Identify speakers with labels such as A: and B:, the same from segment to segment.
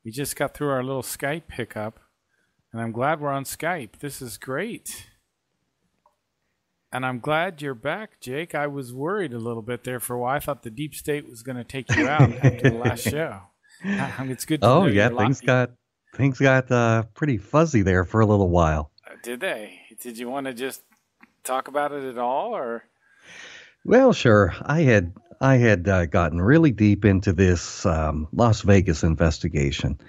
A: We just got through our little Skype hiccup, and I'm glad we're on Skype. This is great. And I'm glad you're back, Jake. I was worried a little bit there for a while. I thought the deep state was going to take you out after the last show. It's good to know.
B: Oh yeah, things got pretty fuzzy there for a little while.
A: Did they? Did you want to just talk about it at all, or?
B: Well, sure. I had gotten really deep into this Las Vegas investigation.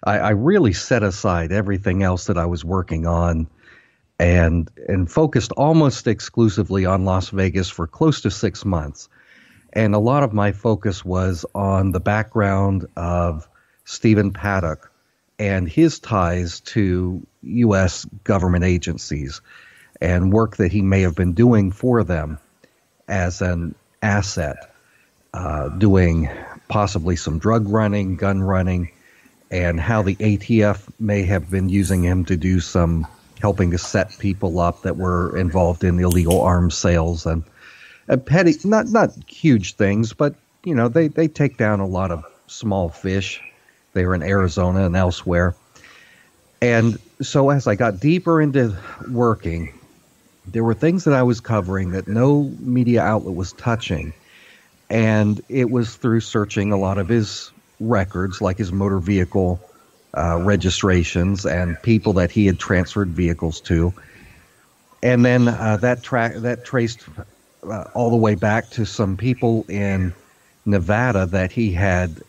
B: I really set aside everything else that I was working on and focused almost exclusively on Las Vegas for close to 6 months. And a lot of my focus was on the background of Stephen Paddock and his ties to U.S. government agencies and work that he may have been doing for them as an asset, doing possibly some drug running, gun running, and how the ATF may have been using him to do some helping to set people up that were involved in illegal arms sales and petty, not huge things, but they take down a lot of small fish. They were in Arizona and elsewhere. And so as I got deeper into working, there were things that I was covering that no media outlet was touching. And it was through searching a lot of his records, like his motor vehicle registrations and people that he had transferred vehicles to. And then that traced all the way back to some people in Nevada that he had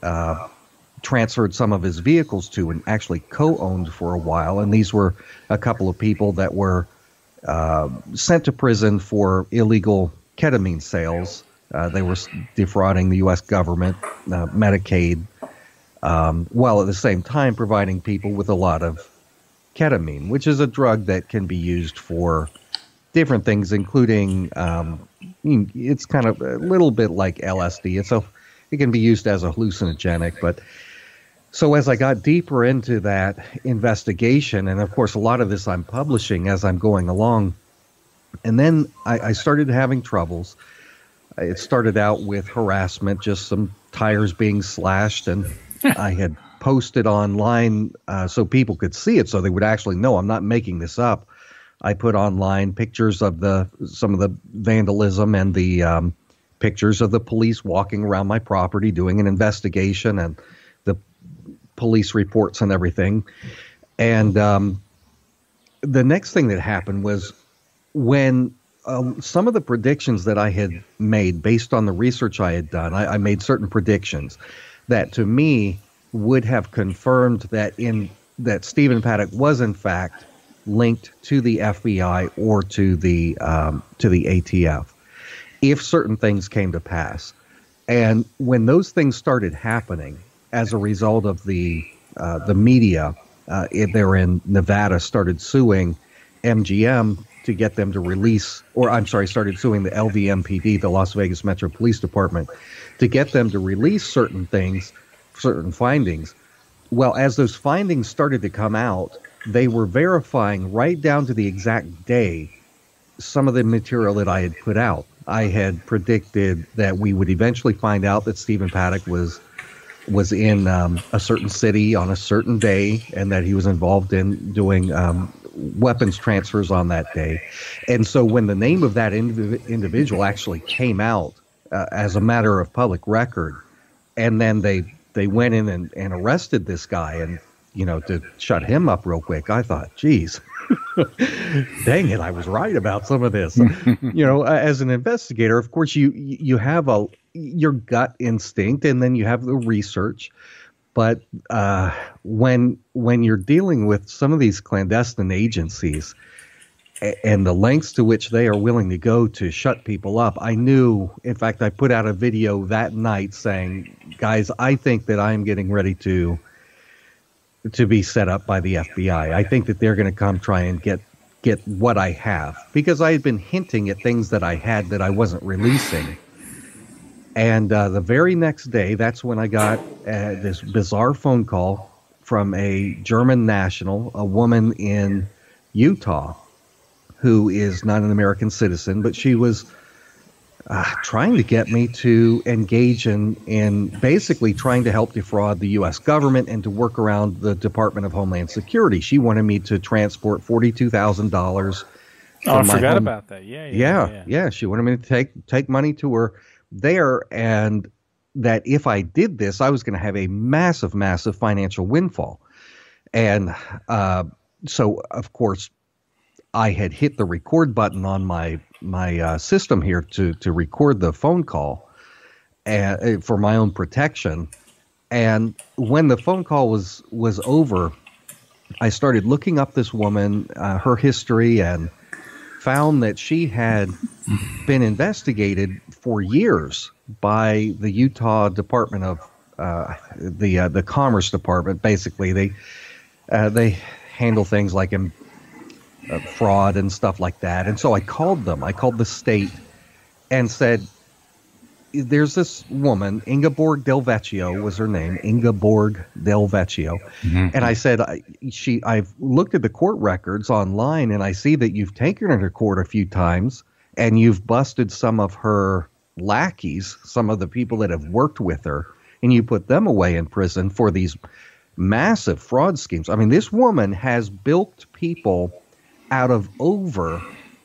B: transferred some of his vehicles to and actually co-owned for a while. And these were a couple of people that were sent to prison for illegal ketamine sales. They were defrauding the U.S. government, Medicaid, while at the same time providing people with a lot of ketamine, which is a drug that can be used for different things, including it's kind of a little bit like LSD. It can be used as a hallucinogenic. But so as I got deeper into that investigation, and of course a lot of this I'm publishing as I'm going along, and then I started having troubles. It started out with harassment, just some tires being slashed, and I had posted online so people could see it, so they would actually know I'm not making this up. I put online pictures of some of the vandalism and the pictures of the police walking around my property doing an investigation and the police reports and everything. And the next thing that happened was when some of the predictions that I had made based on the research I had done, I made certain predictions that to me would have confirmed that Stephen Paddock was in fact linked to the FBI or to the ATF if certain things came to pass. And when those things started happening as a result of the media, they're in Nevada, started suing MGM to get them to release, started suing the LVMPD, the Las Vegas Metro Police Department, to get them to release certain things, certain findings. Well, as those findings started to come out, they were verifying right down to the exact day some of the material that I had put out. I had predicted that we would eventually find out that Stephen Paddock was in a certain city on a certain day and that he was involved in doing weapons transfers on that day. And so when the name of that individual actually came out as a matter of public record, and then they went in and arrested this guy and, to shut him up real quick, I thought, geez, dang it, I was right about some of this. As an investigator, of course, you have your gut instinct and then you have the research. But when you're dealing with some of these clandestine agencies and the lengths to which they are willing to go to shut people up, I knew, in fact, I put out a video that night saying, guys, I think that I'm getting ready to be set up by the FBI. I think that they're going to come try and get what I have, because I had been hinting at things that I had that I wasn't releasing. And the very next day, that's when I got this bizarre phone call from a German national, a woman in Utah, who is not an American citizen, but she was trying to get me to engage in basically trying to help defraud the U.S. government and to work around the Department of Homeland Security. She wanted me to transport $42,000.
A: Oh, I forgot about that. Yeah.
B: She wanted me to take money to her there, and that if I did this, I was going to have a massive, massive financial windfall. And so, of course, I had hit the record button on my system here to record the phone call and for my own protection. And when the phone call was over, I started looking up this woman, her history, and found that she had been investigated for years by the Utah Department of the Commerce Department. Basically, they handle things like fraud and stuff like that. And so I called them. I called the state and said, there's this woman, Ingeborg Del Vecchio was her name, Ingeborg Del Vecchio. Mm-hmm. And I said, I've looked at the court records online, and I see that you've taken her to court a few times, and you've busted some of her lackeys, some of the people that have worked with her, and you put them away in prison for these massive fraud schemes. I mean, this woman has bilked people out of over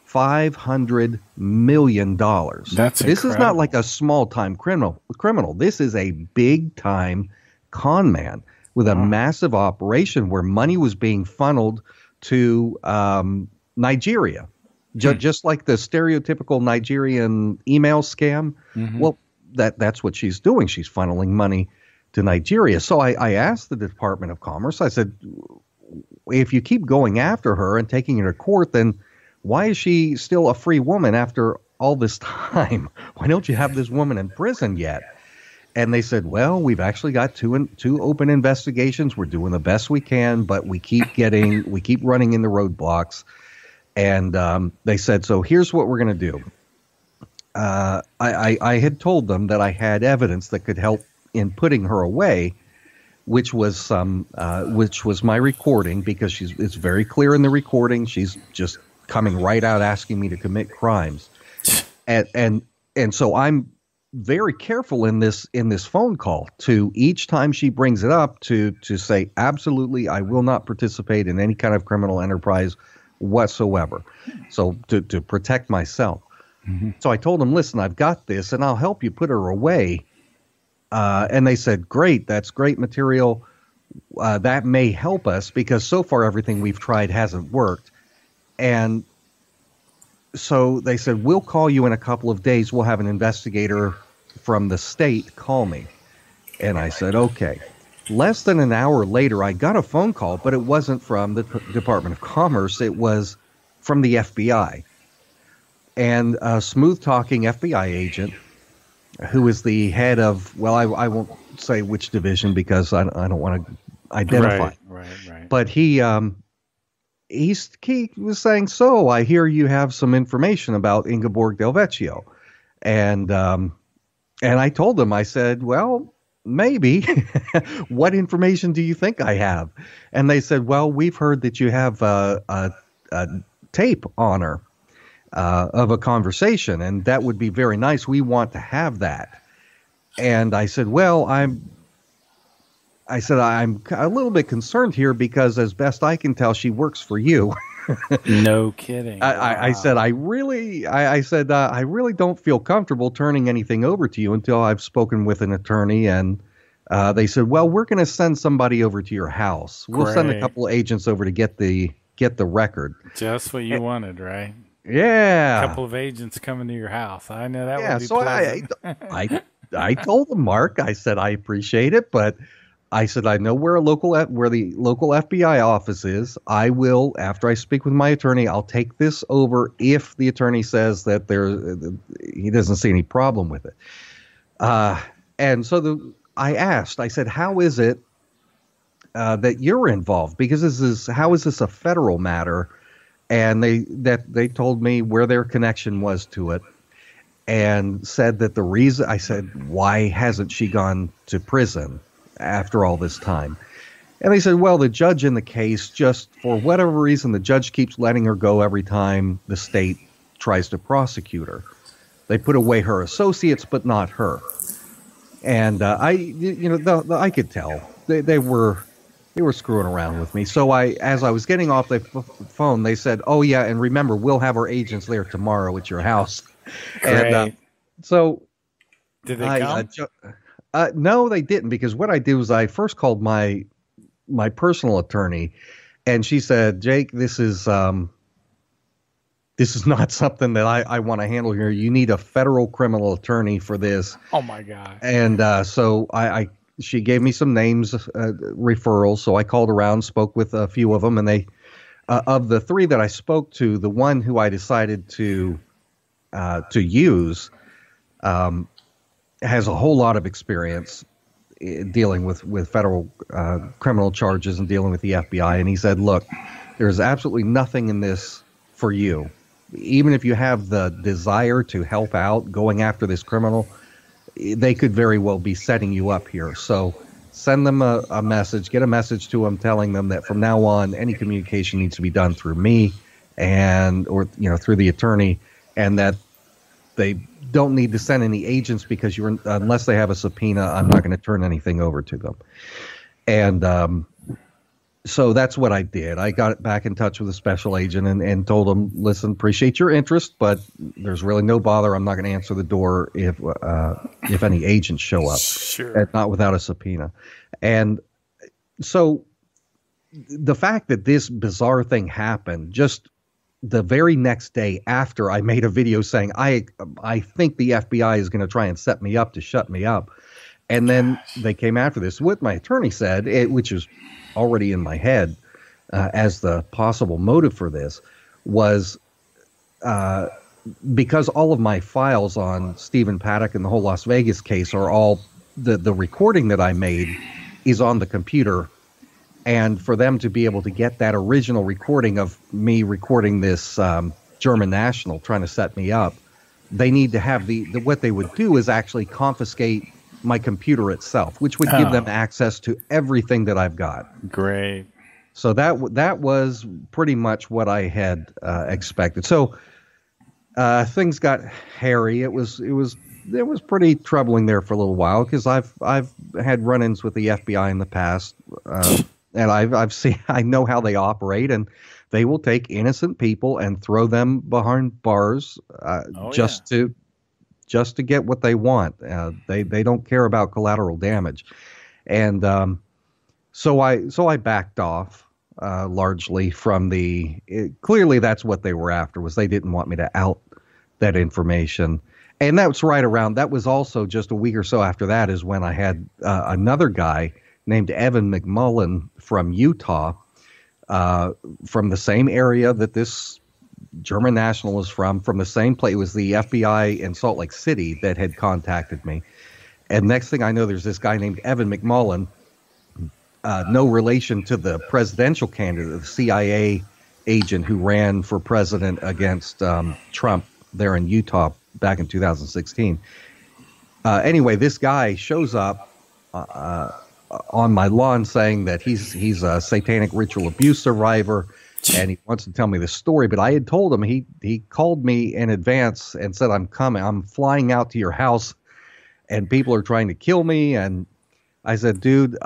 B: $500 million. This
A: incredible.
B: Is not like a small-time criminal. This is a big-time con man with a massive operation where money was being funneled to Nigeria, just like the stereotypical Nigerian email scam. Mm-hmm. Well, that's what she's doing. She's funneling money to Nigeria. So I asked the Department of Commerce, I said, if you keep going after her and taking her to court, then why is she still a free woman after all this time? Why don't you have this woman in prison yet? And they said, well, we've actually got two open investigations. We're doing the best we can, but we keep running into roadblocks. And they said, so here's what we're going to do. I had told them that I had evidence that could help in putting her away, which was my recording, because it's very clear in the recording. She's just coming right out asking me to commit crimes. And so I'm very careful in this phone call to each time she brings it up to say, absolutely, I will not participate in any kind of criminal enterprise whatsoever. So to protect myself. Mm-hmm. So I told them, listen, I've got this and I'll help you put her away. And they said, great, that's great material. That may help us because so far everything we've tried hasn't worked. And so they said, we'll call you in a couple of days. We'll have an investigator from the state call me. And I said, okay. Less than an hour later, I got a phone call, but it wasn't from the Department of Commerce. It was from the FBI. And a smooth-talking FBI agent who is the head of, well, I won't say which division because I don't want to identify.
A: Right.
B: But he was saying, so I hear you have some information about Ingeborg Del Vecchio. And I told him, I said, well, maybe. What information do you think I have? And they said, well, we've heard that you have a tape on her of a conversation, and that would be very nice. We want to have that. And I said, well, I'm a little bit concerned here because as best I can tell, she works for you.
A: No kidding.
B: I said, I really don't feel comfortable turning anything over to you until I've spoken with an attorney. And they said, well, we're going to send somebody over to your house. We'll send a couple of agents over to get the record.
A: Just what you wanted, right?
B: Yeah.
A: A couple of agents coming to your house. I know that would be
B: so
A: pleasant.
B: I told them, Mark, I said, I appreciate it, but I said, I know where the local FBI office is. I will, after I speak with my attorney, I'll take this over if the attorney says that he doesn't see any problem with it. And so I said, how is it that you're involved? Because how is this a federal matter? And they told me where their connection was to it, and said that the reason. I said, why hasn't she gone to prison after all this time? And they said, well, the judge in the case, just for whatever reason, the judge keeps letting her go every time the state tries to prosecute her. They put away her associates, but not her. And I could tell they were screwing around with me. So as I was getting off the phone, they said, "Oh yeah, and remember, we'll have our agents there tomorrow at your house."
A: Great.
B: And so
A: did they come?
B: No, they didn't, because what I did was I first called my personal attorney, and she said, "Jake, this is not something that I want to handle here. You need a federal criminal attorney for this."
A: Oh my God.
B: And so she gave me some names, referrals. So I called around, spoke with a few of them, and they, of the three that I spoke to, the one who I decided to use, has a whole lot of experience dealing with federal criminal charges and dealing with the FBI. And he said, "Look, there's absolutely nothing in this for you. Even if you have the desire to help out going after this criminal, they could very well be setting you up here. So send them a message, get a message to them telling them that from now on, any communication needs to be done through me or through the attorney, and that they don't need to send any agents because unless they have a subpoena, I'm not going to turn anything over to them." And so that's what I did. I got back in touch with a special agent and told him, "Listen, appreciate your interest, but there's really no bother. I'm not going to answer the door if any agents show up,
A: Sure.
B: not without a subpoena." And so the fact that this bizarre thing happened just the very next day after I made a video saying, I think the FBI is going to try and set me up to shut me up. And then they came after this. What my attorney said, which was already in my head as the possible motive for this, was because all of my files on Stephen Paddock and the whole Las Vegas case are all the recording that I made is on the computer. And for them to be able to get that original recording of me recording this German national trying to set me up, they need to have what they would do is actually confiscate my computer itself, which would give them access to everything that I've got.
A: Great.
B: So that was pretty much what I had expected. So things got hairy. It was pretty troubling there for a little while because I've had run-ins with the FBI in the past. And I know how they operate, and they will take innocent people and throw them behind bars just to get what they want. They don't care about collateral damage, and so I backed off largely from clearly that's what they were after, was they didn't want me to out that information. And that was also just a week or so after that is when I had another guy named Evan McMullen from Utah, from the same area that this German national was from the same place. It was the FBI in Salt Lake City that had contacted me. And next thing I know, there's this guy named Evan McMullen, no relation to the presidential candidate, the CIA agent who ran for president against Trump there in Utah back in 2016. Anyway, this guy shows up on my lawn saying that he's a satanic ritual abuse survivor, and he wants to tell me the story. But I had told him, he called me in advance and said, "I'm coming. I'm flying out to your house, and people are trying to kill me." And I said, "Dude,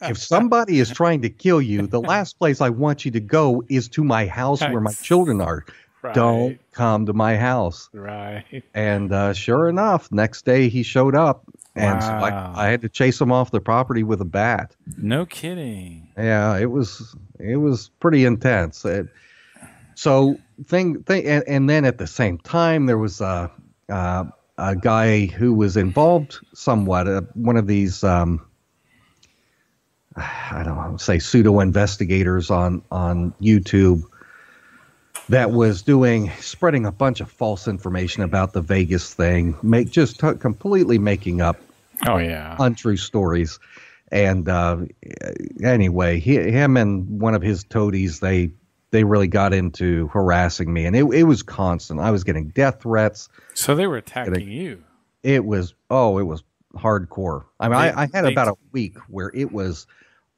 B: if somebody is trying to kill you, the last place I want you to go is to my house where my children are.
A: Right.
B: Don't come to my house."
A: Right.
B: And sure enough, next day he showed up. And so
A: Wow.
B: I had to chase him off the property with a bat.
A: No kidding.
B: Yeah, it was pretty intense. And then at the same time there was a guy who was involved somewhat, one of these I don't know, say pseudo investigators on YouTube that was spreading a bunch of false information about the Vegas thing, completely making up untrue stories. And anyway, him and one of his toadies, they really got into harassing me, and it was constant. I was getting death threats.
A: So they were attacking you.
B: It was hardcore. I mean, I had about a week where it was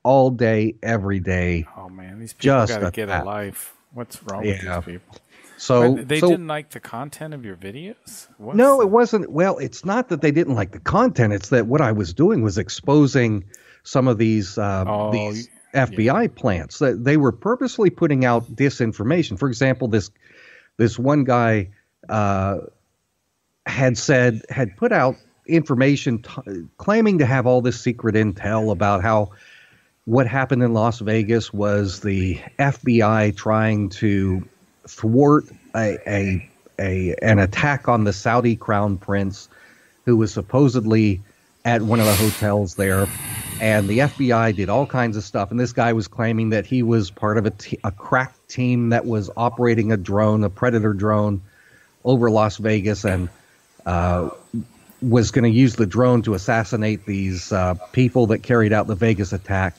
B: all day, every day.
A: Oh man, these people got to get a life. What's wrong with these people?
B: So
A: But they didn't like the content of your videos?
B: No, it wasn't. Well, it's not that they didn't like the content. It's that what I was doing was exposing some of these FBI plants. That they were purposely putting out disinformation. For example, this one guy had put out information claiming to have all this secret intel about how what happened in Las Vegas was the FBI trying to thwart an attack on the Saudi crown prince, who was supposedly at one of the hotels there, and the FBI did all kinds of stuff. And this guy was claiming that he was part of a crack team that was operating a predator drone, over Las Vegas, and was going to use the drone to assassinate these people that carried out the Vegas attack.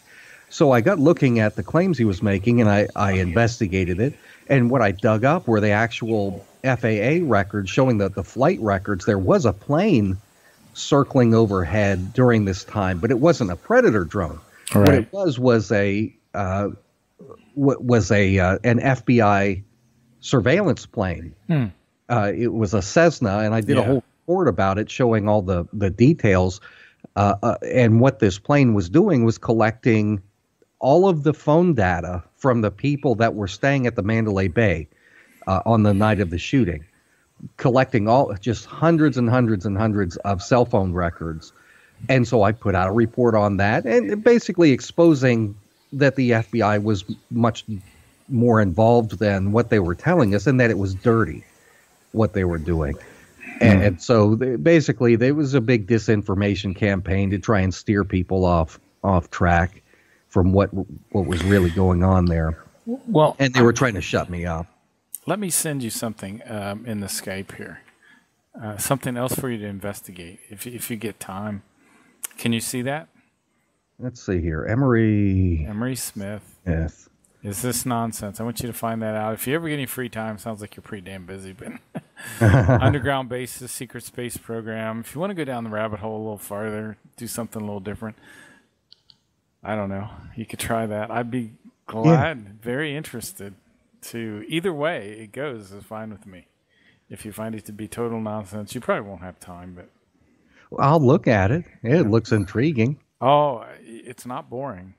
B: So I got looking at the claims he was making, and I investigated it. And what I dug up were the actual FAA records showing that the flight records. There was a plane circling overhead during this time, but it wasn't a predator drone. Right. What it was an FBI surveillance plane. It was a Cessna, and I did a whole report about it showing all the details. And what this plane was doing was collecting all of the phone data from the people that were staying at the Mandalay Bay on the night of the shooting, collecting just hundreds and hundreds and hundreds of cell phone records. And so I put out a report on that, and basically exposing that the FBI was much more involved than what they were telling us, and that it was dirty what they were doing. And so basically there was a big disinformation campaign to try and steer people off track from what was really going on there. Well, and they were trying to shut me up.
A: Let me send you something in the Skype here. Something else for you to investigate if you get time. Can you see that?
B: Let's see here. Emery
A: Smith.
B: Yes.
A: Is this nonsense? I want you to find that out. If you ever get any free time, sounds like you're pretty damn busy, but underground bases, secret space program. If you want to go down the rabbit hole a little farther, do something a little different, I don't know. You could try that. I'd be glad, very interested to. Either way it goes is fine with me. If you find it to be total nonsense, you probably won't have time, but
B: I'll look at it. It looks intriguing.
A: Oh, it's not boring.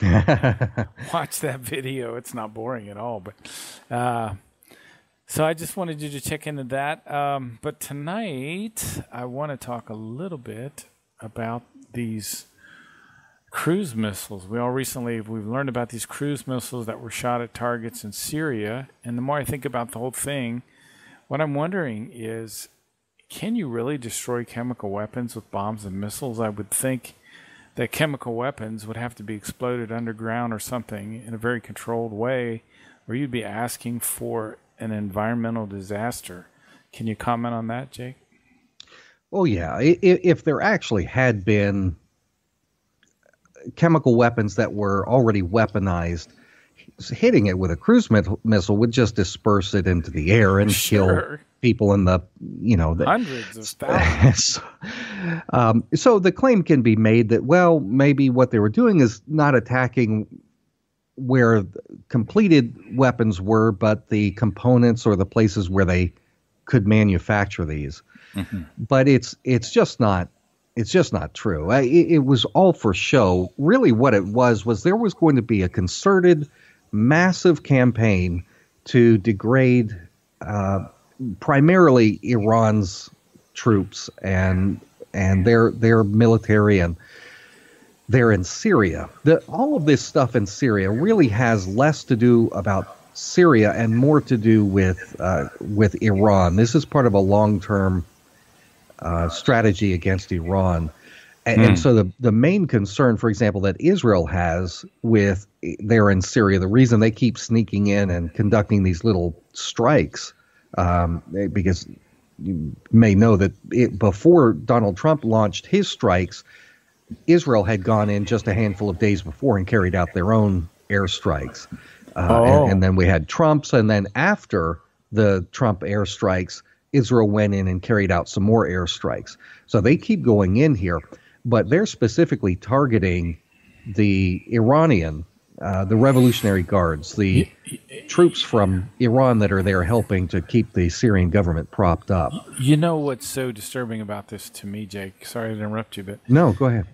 A: Watch that video. It's not boring at all. But so I just wanted you to check into that. But tonight I want to talk a little bit about these cruise missiles. We've learned about these cruise missiles that were shot at targets in Syria. And the more I think about the whole thing, what I'm wondering is, can you really destroy chemical weapons with bombs and missiles? I would think that chemical weapons would have to be exploded underground or something in a very controlled way, or you'd be asking for an environmental disaster. Can you comment on that, Jake?
B: Oh, yeah. If there actually had been chemical weapons that were already weaponized, hitting it with a cruise missile would just disperse it into the air and kill people in the
A: hundreds of thousands.
B: So the claim can be made that, well, maybe what they were doing is not attacking where completed weapons were, but the components or the places where they could manufacture these. Mm-hmm. But it's just not true. It was all for show. Really what it was there was going to be a concerted, massive campaign to degrade primarily Iran's troops and their military, and they're in Syria. All of this stuff in Syria really has less to do about Syria and more to do with Iran. This is part of a long-term strategy against Iran. And so the main concern, for example, that Israel has with there in Syria, the reason they keep sneaking in and conducting these little strikes, because you may know that before Donald Trump launched his strikes, Israel had gone in just a handful of days before and carried out their own airstrikes. And then we had Trump's, and then after the Trump airstrikes, Israel went in and carried out some more airstrikes. So they keep going in here, but they're specifically targeting the Iranian the Revolutionary Guards, the troops from Iran that are there helping to keep the Syrian government propped up.
A: You know what's so disturbing about this to me, Jake? Sorry to interrupt you, but
B: No, go ahead.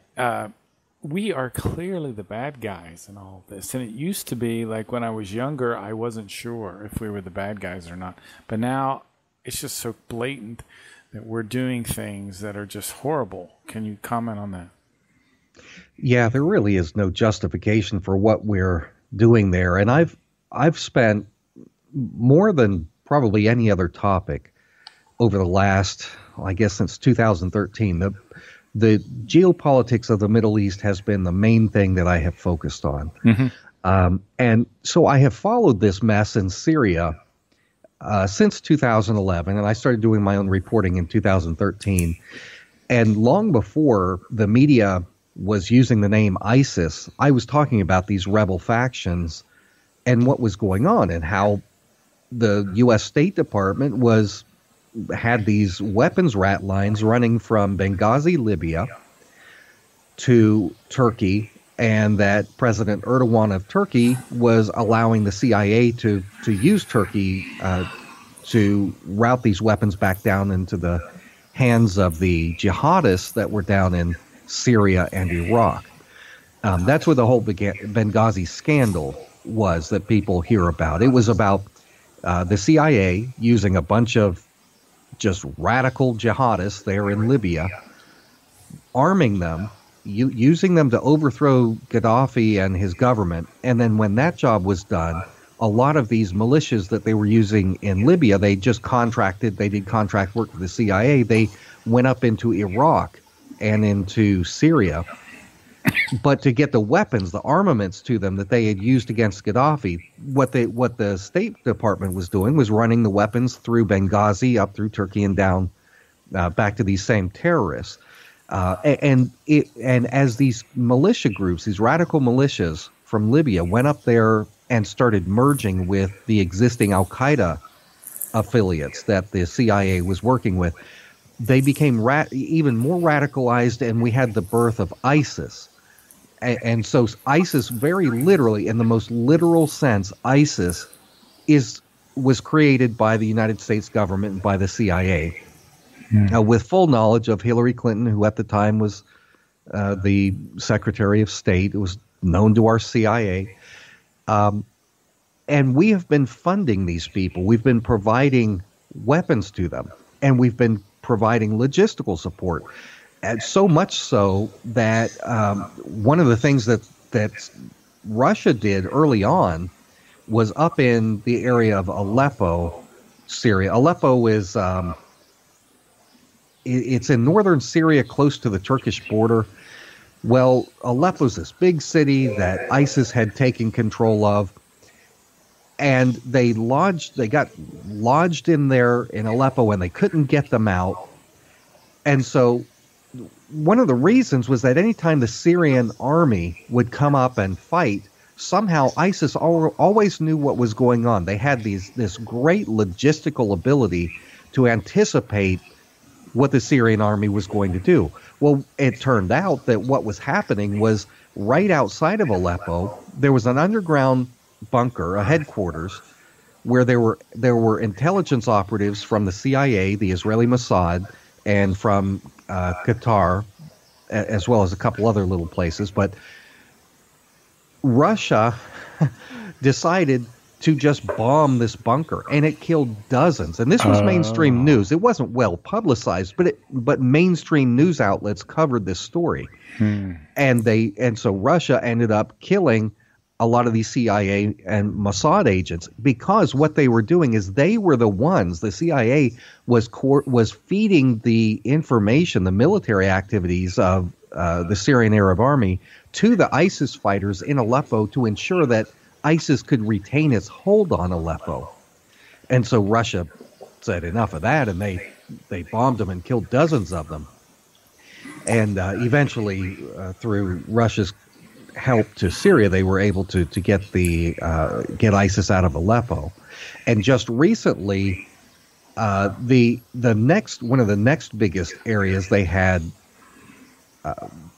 A: we are clearly the bad guys in all of this. And it used to be like when I was younger, I wasn't sure if we were the bad guys or not. But now it's just so blatant that we're doing things that are just horrible. Can you comment on that?
B: Yeah, there really is no justification for what we're doing there. And I've spent more than probably any other topic over the last, I guess, since 2013. The geopolitics of the Middle East has been the main thing that I have focused on. And so I have followed this mess in Syria since 2011, and I started doing my own reporting in 2013. And long before the media was using the name ISIS, I was talking about these rebel factions and what was going on and how the U.S. State Department had these weapons rat lines running from Benghazi, Libya, to Turkey, and that President Erdogan of Turkey was allowing the CIA to use Turkey to route these weapons back down into the hands of the jihadists that were down in Syria and Iraq. That's what the whole Benghazi scandal was that people hear about. It was about the CIA using a bunch of just radical jihadists there in Libya, arming them, using them to overthrow Gaddafi and his government. And then when that job was done, a lot of these militias that they were using in Libya, they did contract work for the CIA. They went up into Iraq and into Syria. But to get the weapons, the armaments to them that they had used against Gaddafi, what the State Department was doing was running the weapons through Benghazi, up through Turkey and down back to these same terrorists. And as these militia groups, these radical militias from Libya went up there and started merging with the existing Al-Qaeda affiliates that the CIA was working with, they became even more radicalized, and we had the birth of ISIS. And so ISIS, very literally, in the most literal sense, ISIS was created by the United States government and by the CIA, with full knowledge of Hillary Clinton, who at the time was the Secretary of State. It was known to our CIA. And we have been funding these people. We've been providing weapons to them, and we've been providing logistical support. And so much so that one of the things that Russia did early on was up in the area of Aleppo, Syria. Aleppo is it's in northern Syria, close to the Turkish border. Well, Aleppo's this big city that ISIS had taken control of, and they got lodged in there in Aleppo, and they couldn't get them out. And so one of the reasons was that anytime the Syrian army would come up and fight, somehow ISIS always knew what was going on. They had this great logistical ability to anticipate what the Syrian army was going to do. Well, it turned out that what was happening was right outside of Aleppo, there was an underground bunker, a headquarters, where there were intelligence operatives from the CIA, the Israeli Mossad, and from Qatar, as well as a couple other little places. But Russia decided to just bomb this bunker, and it killed dozens. And this was mainstream news. It wasn't well publicized, but mainstream news outlets covered this story. And so Russia ended up killing a lot of these CIA and Mossad agents, because what they were doing is they were the ones, the CIA was feeding the information, the military activities of the Syrian Arab Army to the ISIS fighters in Aleppo to ensure that ISIS could retain its hold on Aleppo. And so Russia said enough of that, and they bombed them and killed dozens of them. And eventually, through Russia's help to Syria, they were able to get ISIS out of Aleppo. And just recently, one of the next biggest areas they had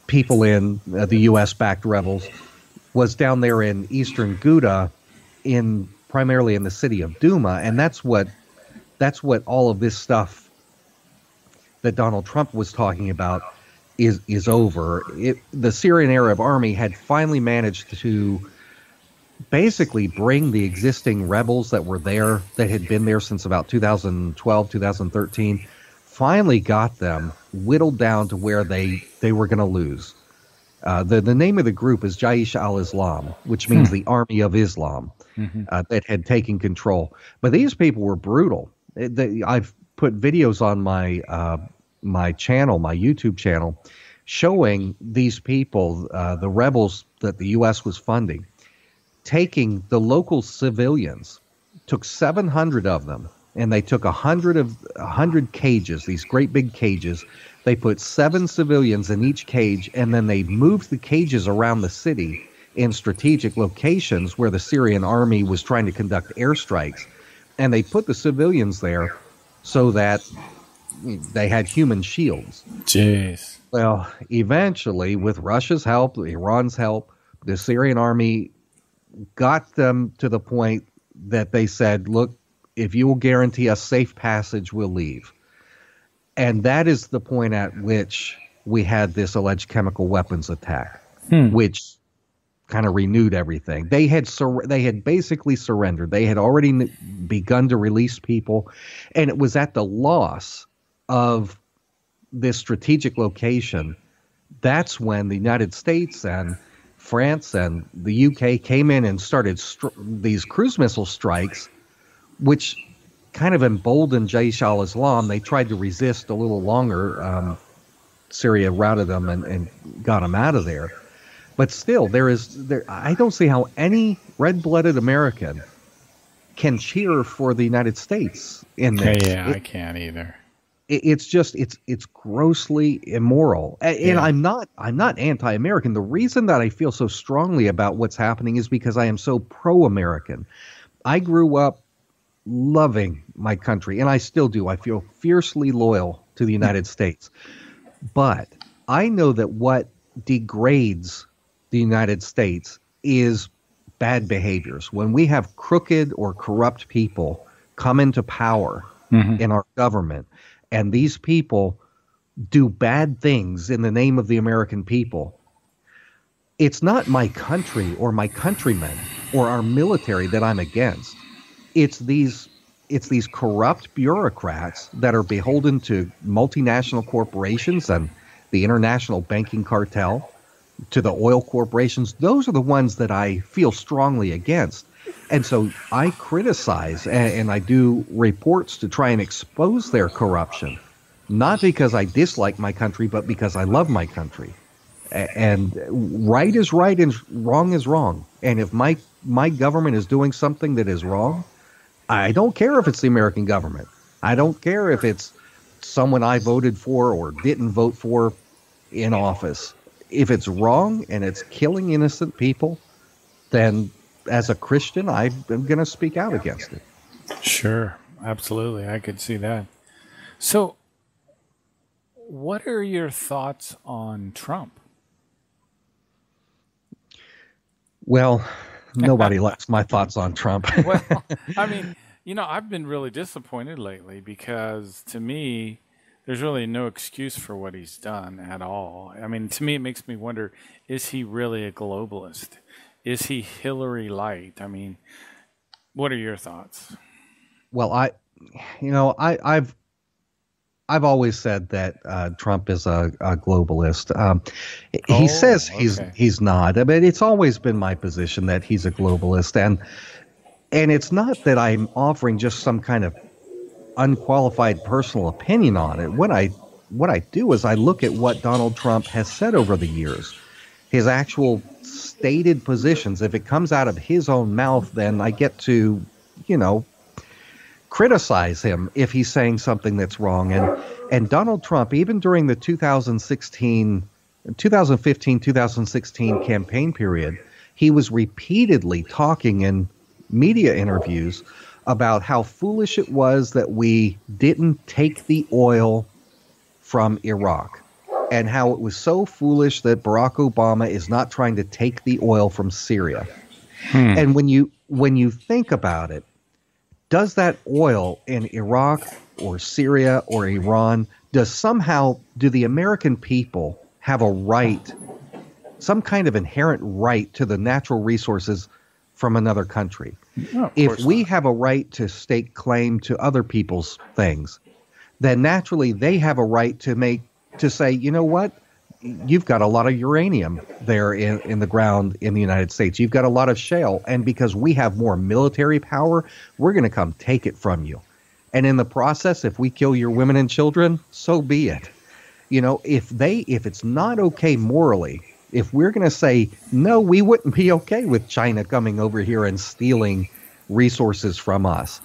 B: people in, the U.S.-backed rebels, was down there in eastern Ghouta, primarily in the city of Douma, and that's what all of this stuff that Donald Trump was talking about is over. The Syrian Arab Army had finally managed to basically bring the existing rebels that were there, that had been there since about 2012, 2013, finally got them whittled down to where they were going to lose. The name of the group is Jaish al-Islam, which means the Army of Islam, that had taken control. But these people were brutal. I've put videos on my channel, my YouTube channel, showing these people, the rebels that the U.S. was funding, taking the local civilians, took 700 of them, and they took 100 cages, these great big cages. They put 7 civilians in each cage, and then they moved the cages around the city in strategic locations where the Syrian army was trying to conduct airstrikes. And they put the civilians there so that they had human shields.
A: Jeez.
B: Well, eventually, with Russia's help, Iran's help, the Syrian army got them to the point that they said, look, if you will guarantee us safe passage, we'll leave. And that is the point at which we had this alleged chemical weapons attack, which kind of renewed everything. They had basically surrendered. They had already begun to release people, and it was at the loss of this strategic location. That's when the United States and France and the UK came in and started these cruise missile strikes, which kind of emboldened Jaish al-Islam. They tried to resist a little longer. Syria routed them and got them out of there. But still, I don't see how any red-blooded American can cheer for the United States in this.
A: I can't either.
B: It's grossly immoral. And I'm not anti-American. The reason that I feel so strongly about what's happening is because I am so pro-American. I grew up loving my country, and I still do. I feel fiercely loyal to the United States. But I know that what degrades the United States is bad behaviors. When we have crooked or corrupt people come into power in our government, and these people do bad things in the name of the American people, it's not my country or my countrymen or our military that I'm against. It's these corrupt bureaucrats that are beholden to multinational corporations and the international banking cartel, to the oil corporations. Those are the ones that I feel strongly against. And so I criticize and I do reports to try and expose their corruption, not because I dislike my country, but because I love my country. And right is right and wrong is wrong. And if my government is doing something that is wrong, I don't care if it's the American government. I don't care if it's someone I voted for or didn't vote for in office. If it's wrong and it's killing innocent people, then as a Christian, I'm going to speak out against it.
A: Sure, absolutely. I could see that. So, what are your thoughts on Trump?
B: Well, nobody likes my thoughts on Trump.
A: Well, I mean, I've been really disappointed lately because to me, there's really no excuse for what he's done at all. I mean, to me, it makes me wonder, is he really a globalist? Is he Hillary light? I mean, what are your thoughts?
B: Well, I've always said that Trump is a globalist. He says he's not. I mean, it's always been my position that he's a globalist, and it's not that I'm offering just some kind of unqualified personal opinion on it. What I do is I look at what Donald Trump has said over the years, his actual stated positions. If it comes out of his own mouth, then I get to, criticize him if he's saying something that's wrong. And Donald Trump, even during the 2015, 2016 campaign period, he was repeatedly talking in media interviews about how foolish it was that we didn't take the oil from Iraq. and how it was so foolish that Barack Obama is not trying to take the oil from Syria. And when you think about it, does that oil in Iraq or Syria or Iran, do the American people have a right, some kind of inherent right to the natural resources from another country?
A: No,
B: if we have a right to stake claim to other people's things, then naturally they have a right to say, you know what? You've got a lot of uranium there in the ground in the United States. You've got a lot of shale. And because we have more military power, we're going to come take it from you. And in the process, if we kill your women and children, so be it. You know, if it's not okay morally, if we're going to say, no, we wouldn't be okay with China coming over here and stealing resources from us,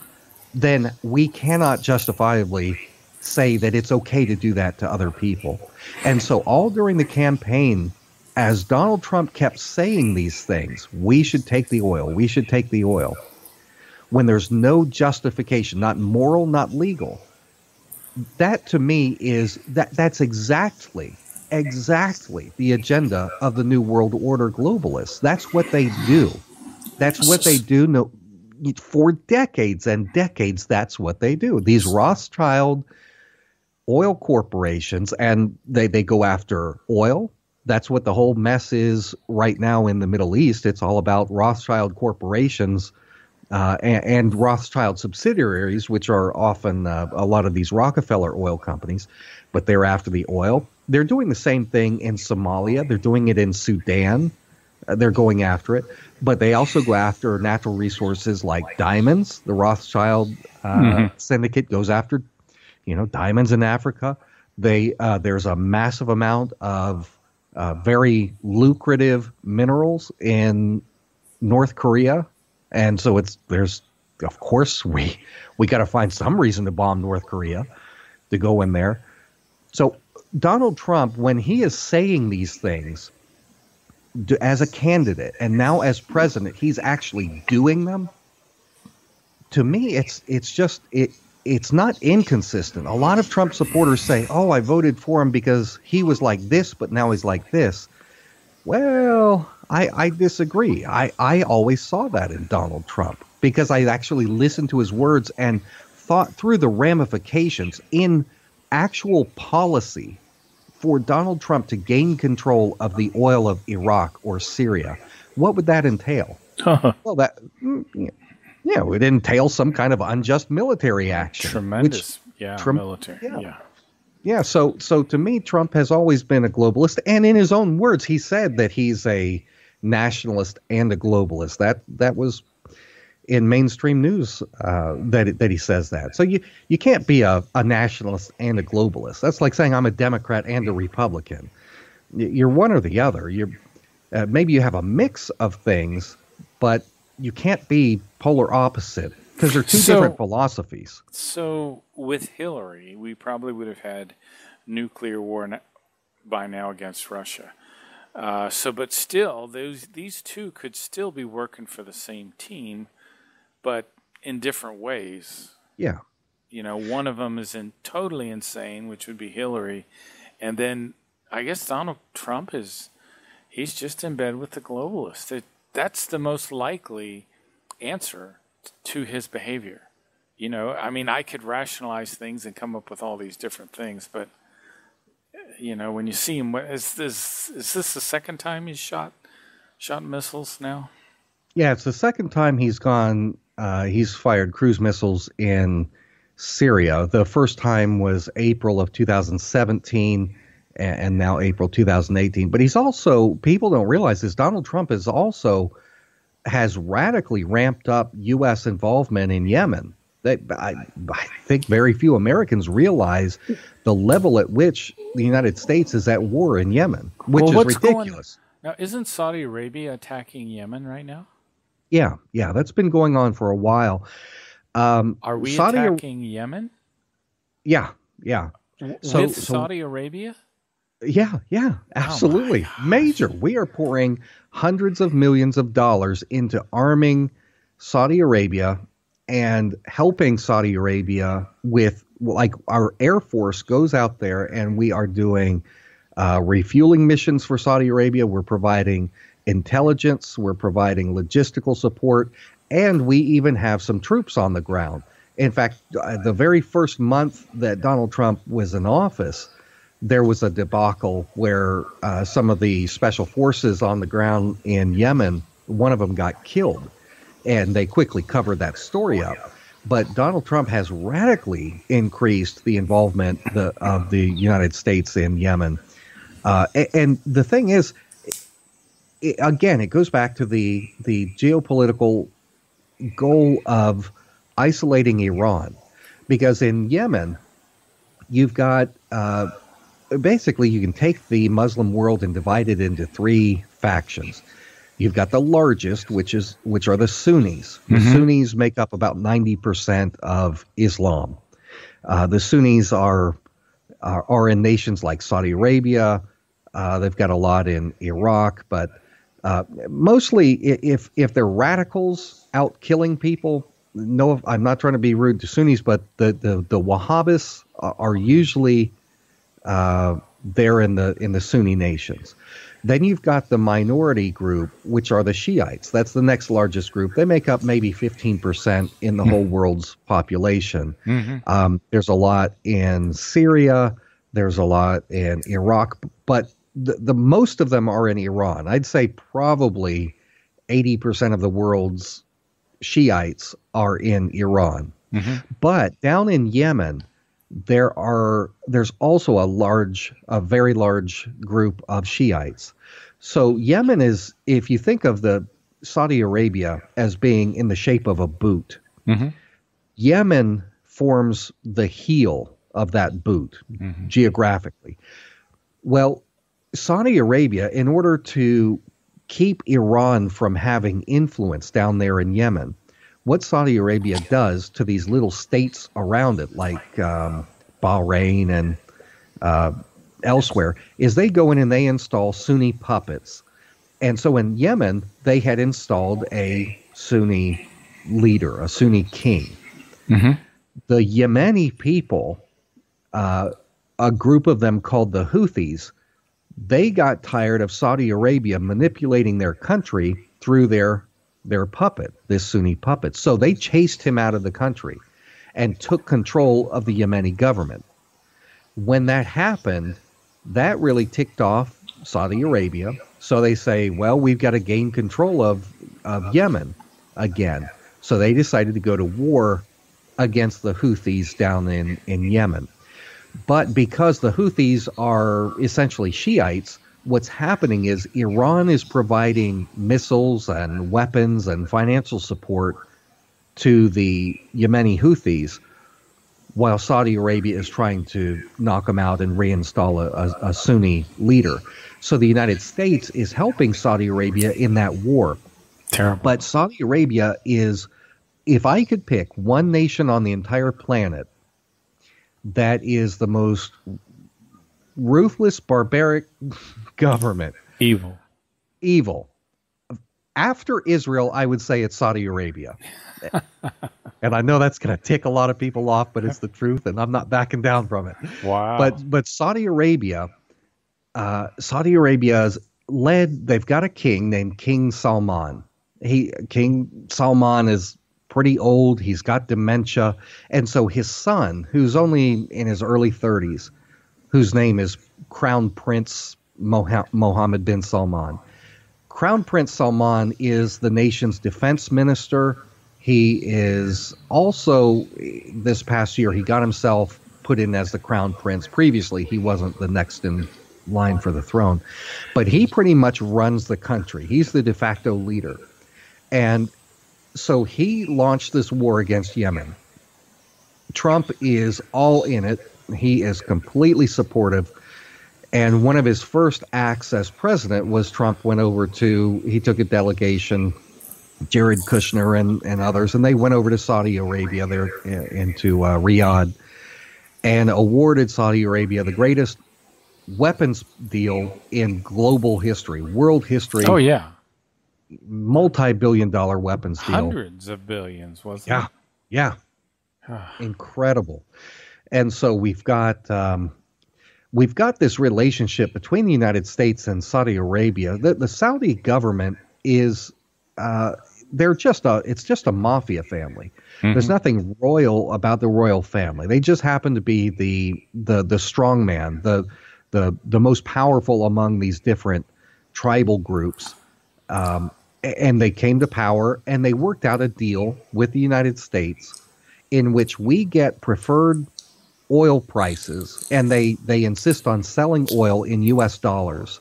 B: then we cannot justifiably say that it's okay to do that to other people. And so all during the campaign, as Donald Trump kept saying these things, we should take the oil, we should take the oil, when there's no justification, not moral, not legal, that to me is that's exactly the agenda of the New World Order globalists. That's what they do. That's what they do. No, for decades and decades, that's what they do. These Rothschild oil corporations, and they go after oil. That's what the whole mess is right now in the Middle East. It's all about Rothschild corporations and Rothschild subsidiaries, which are often a lot of these Rockefeller oil companies, but they're after the oil. They're doing the same thing in Somalia. They're doing it in Sudan. They're going after it, but they also go after natural resources like diamonds. The Rothschild syndicate goes after, diamonds in Africa. There's a massive amount of very lucrative minerals in North Korea. And so of course, we got to find some reason to bomb North Korea, to go in there. So Donald Trump, when he is saying these things as a candidate and now as president, he's actually doing them. To me, it's not inconsistent. A lot of Trump supporters say, oh, I voted for him because he was like this, but now he's like this. Well, I disagree. I always saw that in Donald Trump because I actually listened to his words and thought through the ramifications in actual policy for Donald Trump to gain control of the oil of Iraq or Syria. What would that entail? Well, it would entail some kind of unjust military action.
A: Tremendous, military. Yeah. So to me, Trump has always been a globalist, and in his own words, he said that he's a nationalist and a globalist. That was in mainstream news that he says that. So you can't be a nationalist and a globalist. That's like saying I'm a Democrat and a Republican. You're one or the other. Maybe you have a mix of things, but you can't be polar opposite because they're two different philosophies. So with Hillary, we probably would have had nuclear war by now against Russia. But still, these two could still be working for the same team, but in different ways.
B: Yeah.
A: One of them is totally insane, which would be Hillary, and then I guess Donald Trump he's just in bed with the globalists. That's the most likely answer to his behavior. I could rationalize things and come up with all these different things, but when you see him, is this the second time he's shot missiles now?
B: Yeah, it's the second time he's gone. He's fired cruise missiles in Syria. The first time was April of 2017, and now April 2018. But he's also, people don't realize this, Donald Trump has radically ramped up U.S. involvement in Yemen. I think very few Americans realize the level at which the United States is at war in Yemen, which is ridiculous.
A: Now, isn't Saudi Arabia attacking Yemen right now?
B: Yeah, that's been going on for a while.
A: Are we attacking Yemen?
B: Yeah.
A: With Saudi Arabia?
B: Yeah, absolutely. Major. We are pouring hundreds of millions of dollars into arming Saudi Arabia and helping Saudi Arabia with, like, our Air Force goes out there and we are doing refueling missions for Saudi Arabia. We're providing intelligence. We're providing logistical support. And we even have some troops on the ground. In fact, the very first month that Donald Trump was in office, there was a debacle where some of the special forces on the ground in Yemen, one of them got killed. And they quickly covered that story up. But Donald Trump has radically increased the involvement of the United States in Yemen. And the thing is, again, it goes back to the geopolitical goal of isolating Iran. Because in Yemen, you've got, basically, you can take the Muslim world and divide it into three factions. You've got the largest, which are the Sunnis. The Sunnis make up about 90% of Islam. The Sunnis are in nations like Saudi Arabia. They've got a lot in Iraq, but mostly, if they're radicals out killing people, no, I'm not trying to be rude to Sunnis, but the Wahhabis are usually there in the Sunni nations. Then you've got the minority group, which are the Shiites. That's the next largest group. They make up maybe 15% in the whole world's population. There's a lot in Syria. There's a lot in Iraq. But the most of them are in Iran. I'd say probably 80% of the world's Shiites are in Iran. But down in Yemen, there's also a very large group of Shiites. So Yemen is, if you think of the Saudi Arabia as being in the shape of a boot, Yemen forms the heel of that boot geographically. Well, Saudi Arabia, in order to keep Iran from having influence down there in Yemen, what Saudi Arabia does to these little states around it, like Bahrain and elsewhere, is they go in and they install Sunni puppets. And so in Yemen, they had installed a Sunni leader, a Sunni king. The Yemeni people, a group of them called the Houthis, they got tired of Saudi Arabia manipulating their country through their puppet, this Sunni puppet. So they chased him out of the country and took control of the Yemeni government. When that happened, that really ticked off Saudi Arabia. So they say, well, we've got to gain control of Yemen again. So they decided to go to war against the Houthis down in Yemen. But because the Houthis are essentially Shiites, what's happening is Iran is providing missiles and weapons and financial support to the Yemeni Houthis, while Saudi Arabia is trying to knock them out and reinstall a Sunni leader. So the United States is helping Saudi Arabia in that war.
A: Terrible.
B: But Saudi Arabia is, if I could pick one nation on the entire planet that is the most ruthless, barbaric government. Evil. After Israel, I would say it's Saudi Arabia. And I know that's going to tick a lot of people off, but it's the truth, and I'm not backing down from it.
A: Wow.
B: But Saudi Arabia's led, they've got a king named King Salman. King Salman is pretty old. He's got dementia. And so his son, who's only in his early 30s, whose name is Crown Prince Mohammed bin Salman. Crown Prince Salman is the nation's defense minister. He is also, this past year, he got himself put in as the crown prince. Previously, he wasn't the next in line for the throne. But he pretty much runs the country. He's the de facto leader. And so he launched this war against Yemen. Trump is all in it. He is completely supportive. And one of his first acts as president was Trump he took a delegation, Jared Kushner and others, and they went over to Saudi Arabia there into Riyadh and awarded Saudi Arabia the greatest weapons deal in global history, world history.
A: Oh, yeah.
B: Multi-billion-dollar weapons deal.
A: Hundreds of billions, wasn't it?
B: Yeah. Incredible. And so we've got we've got this relationship between the United States and Saudi Arabia. The Saudi government is it's just a mafia family. There's nothing royal about the royal family. They just happen to be the strong man, the most powerful among these different tribal groups. And they came to power, and they worked out a deal with the United States in which we get preferred oil prices, and they insist on selling oil in U.S. dollars,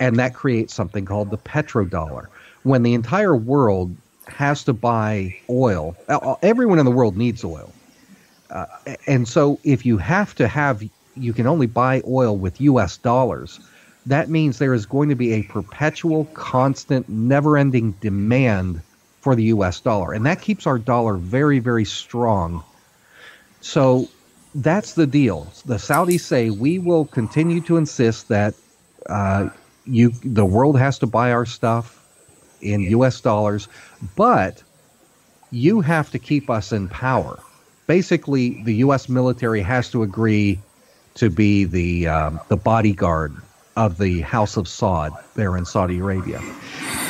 B: and that creates something called the petrodollar. When the entire world has to buy oil, everyone in the world needs oil. And so if you you can only buy oil with U.S. dollars, that means there is going to be a perpetual, constant, never-ending demand for the U.S. dollar. And that keeps our dollar very, very strong. So that's the deal. The Saudis say, we will continue to insist that the world has to buy our stuff in U.S. dollars, but you have to keep us in power. Basically, the U.S. military has to agree to be the bodyguard of the House of Saud there in Saudi Arabia.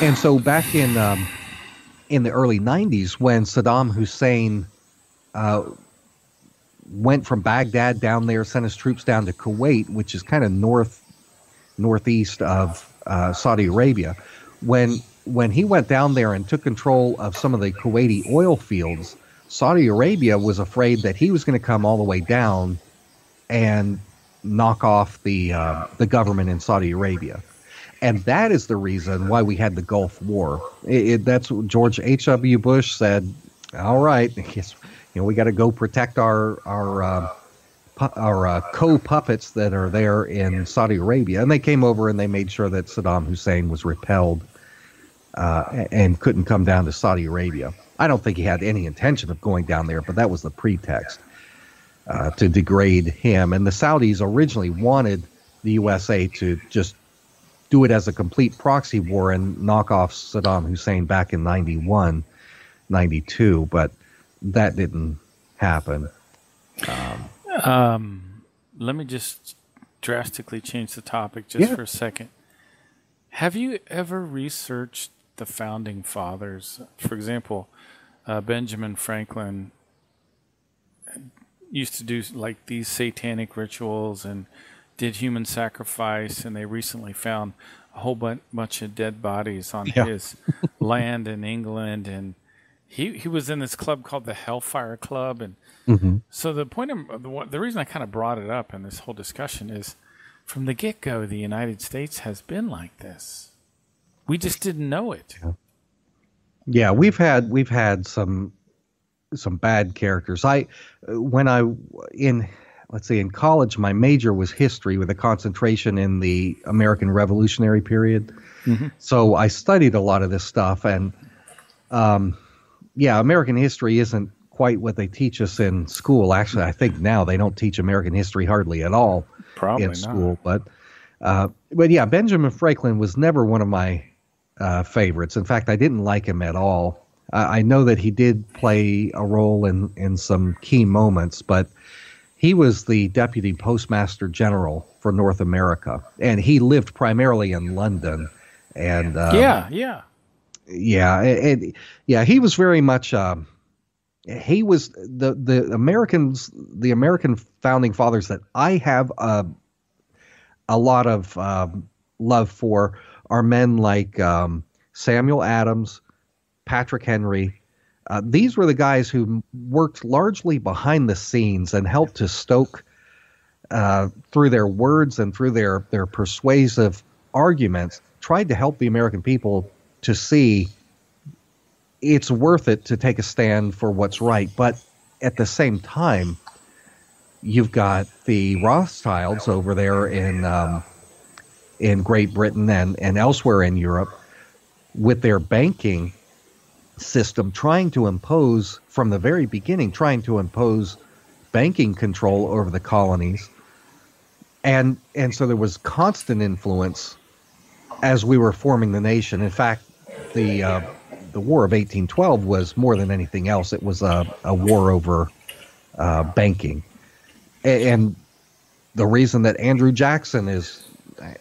B: And so back in the early 90s, when Saddam Hussein went from Baghdad down there, sent his troops down to Kuwait, which is kind of northeast of Saudi Arabia, when he went down there and took control of some of the Kuwaiti oil fields, Saudi Arabia was afraid that he was going to come all the way down and knock off the government in Saudi Arabia. And that is the reason why we had the Gulf War. That's what George H.W. Bush said, all right, we got to go protect our co-puppets that are there in Saudi Arabia. And they came over and they made sure that Saddam Hussein was repelled and couldn't come down to Saudi Arabia. I don't think he had any intention of going down there, but that was the pretext to degrade him. And the Saudis originally wanted the USA to just do it as a complete proxy war and knock off Saddam Hussein back in 91, 92, but that didn't happen.
A: Let me just drastically change the topic just for a second. Have you ever researched the founding fathers? For example, Benjamin Franklin used to do like these satanic rituals and did human sacrifice, and they recently found a whole bunch of dead bodies on his land in England, and he was in this club called the Hellfire Club. And so the point of the reason I kind of brought it up in this whole discussion is from the get-go, the United States has been like this. We just didn't know it.
B: Yeah, we've had some bad characters. In college, my major was history with a concentration in the American Revolutionary period. So I studied a lot of this stuff, and American history isn't quite what they teach us in school. Actually, I think now they don't teach American history hardly at all in school. But Benjamin Franklin was never one of my favorites. In fact, I didn't like him at all. I know that he did play a role in some key moments, but he was the Deputy Postmaster General for North America, and he lived primarily in London. And he was very much. He was the American founding fathers that I have a lot of love for are men like Samuel Adams, Patrick Henry. These were the guys who worked largely behind the scenes and helped to stoke through their words and through their persuasive arguments, tried to help the American people to see it's worth it to take a stand for what's right. But at the same time, you've got the Rothschilds over there in Great Britain and elsewhere in Europe with their banking system trying to impose banking control over the colonies. And so there was constant influence as we were forming the nation. In fact, the War of 1812 was more than anything else. It was a war over banking. And the reason that Andrew Jackson is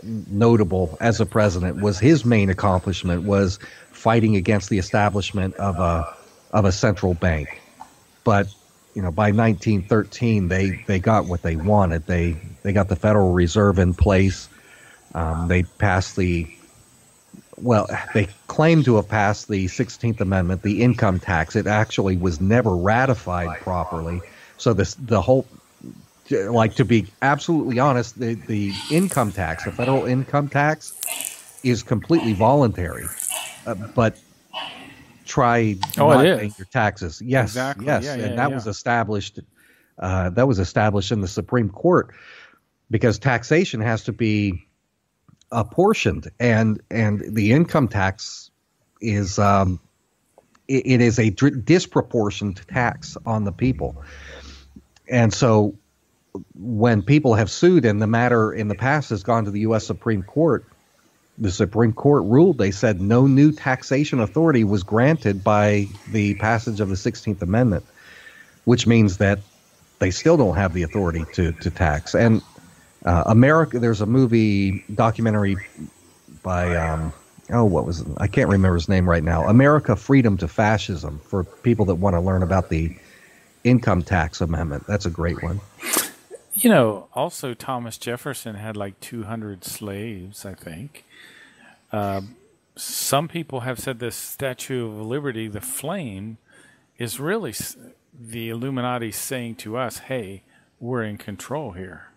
B: notable as a president was his main accomplishment was fighting against the establishment of a central bank. But by 1913, they got what they wanted. They got the Federal Reserve in place. They passed they claimed to have passed the 16th Amendment, the income tax. It actually was never ratified properly. So the whole, to be absolutely honest, the income tax, the federal income tax, is completely voluntary. But try not paying your taxes. Yes,
A: exactly.
B: Yes, and that was established. That was established in the Supreme Court because taxation has to be apportioned, and the income tax is it is a disproportionate tax on the people, and so when people have sued and the matter in the past has gone to the U.S. Supreme Court, the Supreme Court ruled, they said no new taxation authority was granted by the passage of the 16th Amendment, which means that they still don't have the authority to tax. And America, there's a documentary by, I can't remember his name right now, America, Freedom to Fascism, for people that want to learn about the income tax amendment. That's a great one.
A: Also Thomas Jefferson had like 200 slaves, I think. Some people have said the Statue of Liberty, the flame, is really the Illuminati saying to us, hey, we're in control here.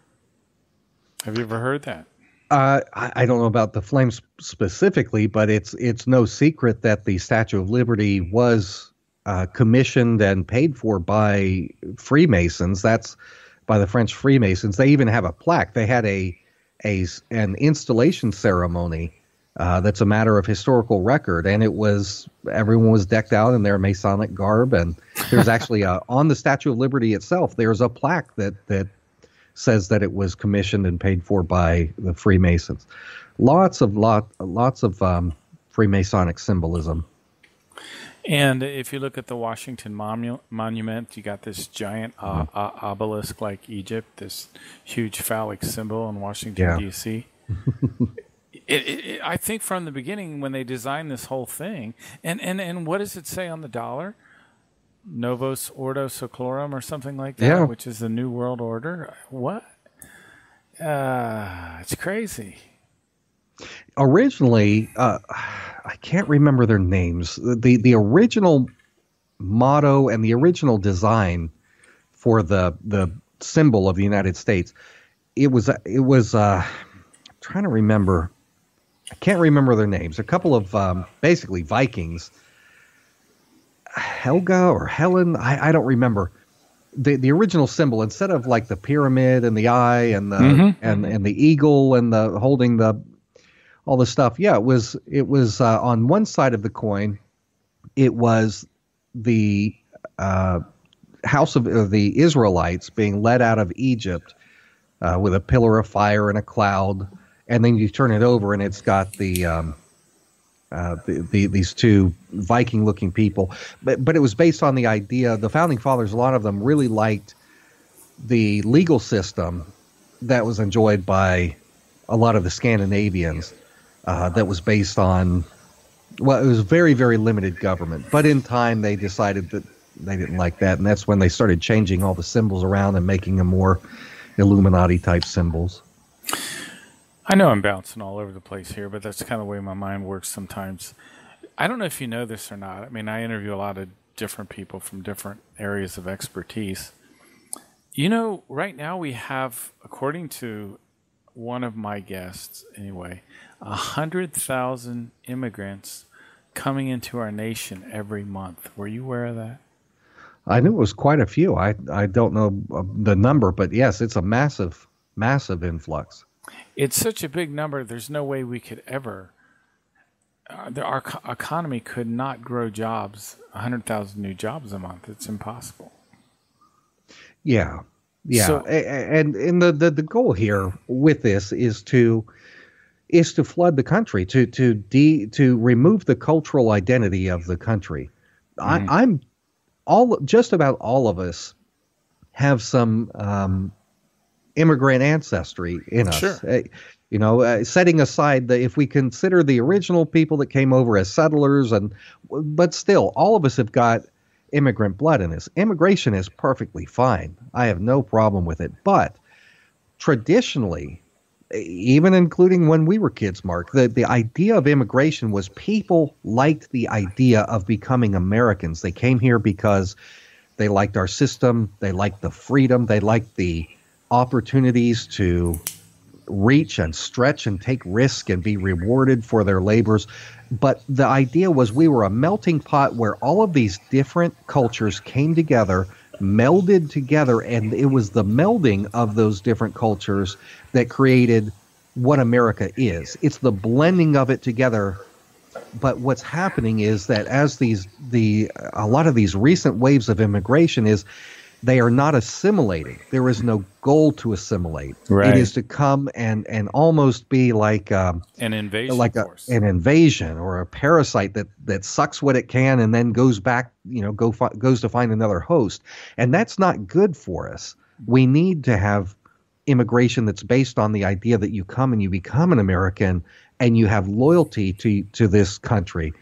A: Have you ever heard that?
B: I don't know about the flames specifically, but it's no secret that the Statue of Liberty was commissioned and paid for by Freemasons. That's by the French Freemasons. They even have a plaque. They had an installation ceremony that's a matter of historical record, and everyone was decked out in their Masonic garb. And there's actually on the Statue of Liberty itself, there's a plaque that says that it was commissioned and paid for by the Freemasons. Lots of Freemasonic symbolism.
A: And if you look at the Washington Monument, you got this giant obelisk like Egypt, this huge phallic symbol in Washington, D.C. I think from the beginning when they designed this whole thing, and what does it say on the dollar? Novus Ordo Seclorum or something like that, which is the New World Order. What? It's crazy.
B: Originally, I can't remember their names. The original motto and the original design for the symbol of the United States, it was I'm trying to remember. I can't remember their names. A couple of basically Vikings, Helga or Helen, I don't remember. The original symbol, instead of like the pyramid and the eye and the and the eagle and the holding the all the stuff. Yeah, it was on one side of the coin, it was the house of the Israelites being led out of Egypt with a pillar of fire and a cloud, and then you turn it over and it's got these two Viking-looking people. But it was based on the idea, the Founding Fathers, a lot of them really liked the legal system that was enjoyed by a lot of the Scandinavians. That was based on, it was very, very limited government. But in time, they decided that they didn't like that, and that's when they started changing all the symbols around and making them more Illuminati-type symbols.
A: I know I'm bouncing all over the place here, but that's kind of the way my mind works sometimes. I don't know if you know this or not. I mean, I interview a lot of different people from different areas of expertise. Right now we have, according to one of my guests anyway, 100,000 immigrants coming into our nation every month. Were you aware of that?
B: I knew it was quite a few. I don't know the number, but yes, it's a massive, massive influx.
A: It's such a big number, there's no way we could ever, our economy could not grow jobs, 100,000 new jobs a month. It's impossible. Yeah.
B: So, and the goal here with this is to flood the country, to remove the cultural identity of the country. Just about all of us have some immigrant ancestry in us.
A: Sure.
B: Setting aside if we consider the original people that came over as settlers, but still, all of us have got immigrant blood in us. Immigration is perfectly fine. I have no problem with it. But traditionally, even including when we were kids, Mark, the idea of immigration was people liked the idea of becoming Americans. They came here because they liked our system. They liked the freedom. They liked the opportunities to reach and stretch and take risk and be rewarded for their labors. But the idea was we were a melting pot where all of these different cultures came together, melded together, and it was the melding of those different cultures that created what America is. It's the blending of it together. But what's happening is that as a lot of these recent waves of immigration is they are not assimilating. There is no goal to assimilate.
A: Right.
B: It is to come and almost be like
A: an invasion,
B: an invasion or a parasite that sucks what it can and then goes back, goes to find another host. And that's not good for us. We need to have immigration that's based on the idea that you come and you become an American and you have loyalty to this country.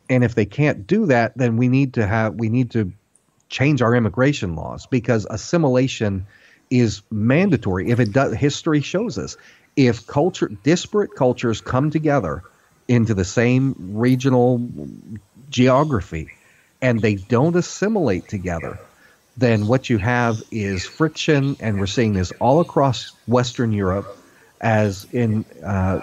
B: And if they can't do that, then we need to change our immigration laws, because assimilation is mandatory. If it does, history shows us, if disparate cultures come together into the same regional geography and they don't assimilate together, then what you have is friction, and we're seeing this all across Western Europe, as in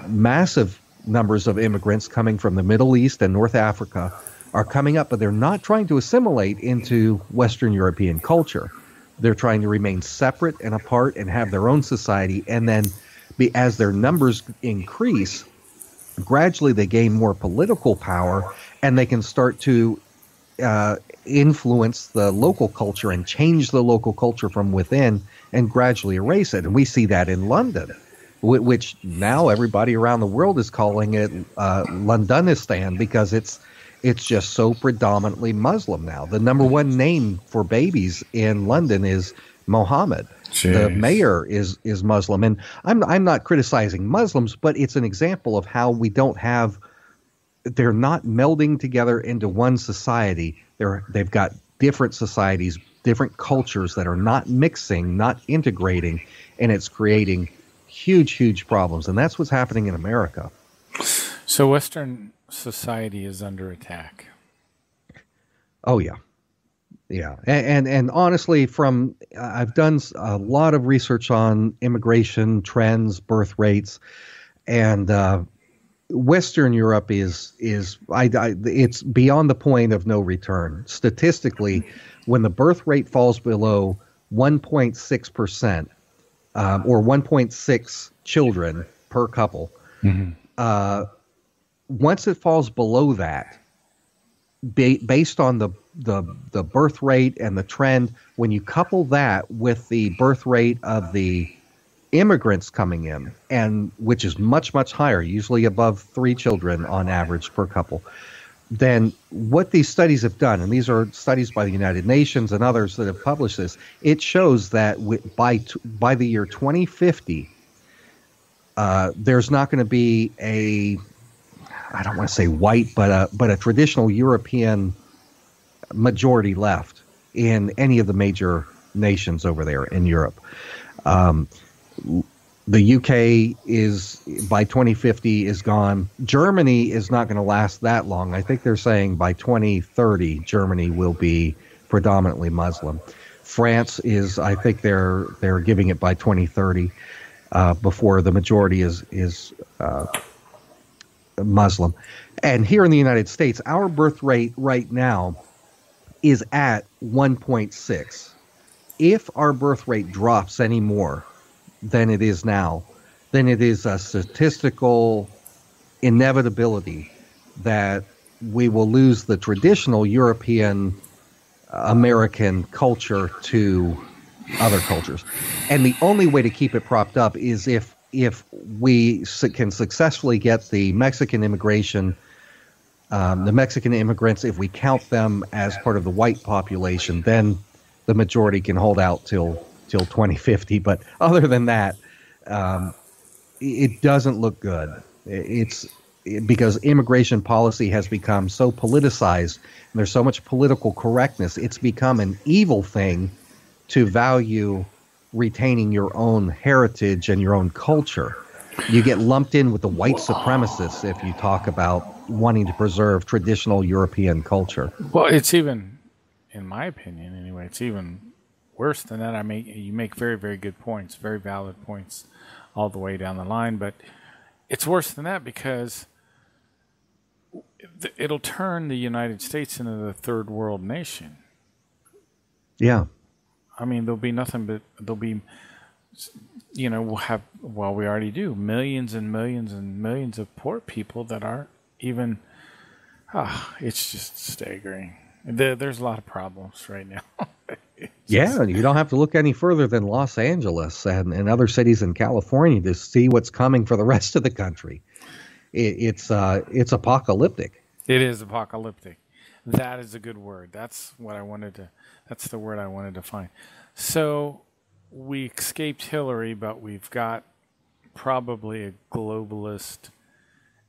B: massive numbers of immigrants coming from the Middle East and North Africa are coming up, but they're not trying to assimilate into Western European culture. They're trying to remain separate and apart and have their own society. And then as their numbers increase, gradually they gain more political power, and they can start to influence the local culture and change the local culture from within and gradually erase it. And we see that in London, which now everybody around the world is calling it Londonistan, because it's just so predominantly Muslim now. The number one name for babies in London is Mohammed. Jeez. The mayor is Muslim. And I'm not criticizing Muslims, but it's an example of how they're not melding together into one society. They've got different societies, different cultures that are not mixing, not integrating, and it's creating huge, huge problems. And that's what's happening in America.
A: So Western society is under attack.
B: Oh, yeah. Yeah. And honestly, I've done a lot of research on immigration trends, birth rates, and Western Europe is it's beyond the point of no return. Statistically, when the birth rate falls below 1.6%, or 1.6 children per couple, mm-hmm. Once it falls below that, based on the birth rate and the trend, when you couple that with the birth rate of the immigrants coming in, and which is much, much higher, usually above 3 children on average per couple, then what these studies have done, and these are studies by the United Nations and others that have published this, it shows that by the year 2050, there's not going to be I don't want to say white, but a traditional European majority left in any of the major nations over there in Europe. The UK is, by 2050, is gone. Germany is not going to last that long. I think they're saying by 2030, Germany will be predominantly Muslim. France is, I think they're giving it by 2030, before the majority is Muslim. And here in the United States, our birth rate right now is at 1.6. If our birth rate drops any more than it is now, then it is a statistical inevitability that we will lose the traditional European American culture to other cultures. And the only way to keep it propped up is if we can successfully get the Mexican immigration, the Mexican immigrants, if we count them as part of the white population, then the majority can hold out till till 2050. But other than that, it doesn't look good. Because immigration policy has become so politicized, and there's so much political correctness, it's become an evil thing to value retaining your own heritage and your own culture. You get lumped in with the white supremacists if you talk about wanting to preserve traditional European culture.
A: Well, it's even, in my opinion anyway, it's even worse than that. You make very, very good points, very valid points all the way down the line, but it's worse than that because it'll turn the United States into the third world nation.
B: Yeah.
A: I mean, there'll be nothing but, we'll we already do, millions and millions and millions of poor people that aren't even, it's just staggering. There's a lot of problems right now.
B: Yeah, you don't have to look any further than Los Angeles and other cities in California to see what's coming for the rest of the country. It's apocalyptic.
A: It is apocalyptic. That is a good word. That's the word I wanted to find. So we escaped Hillary, but we've got probably a globalist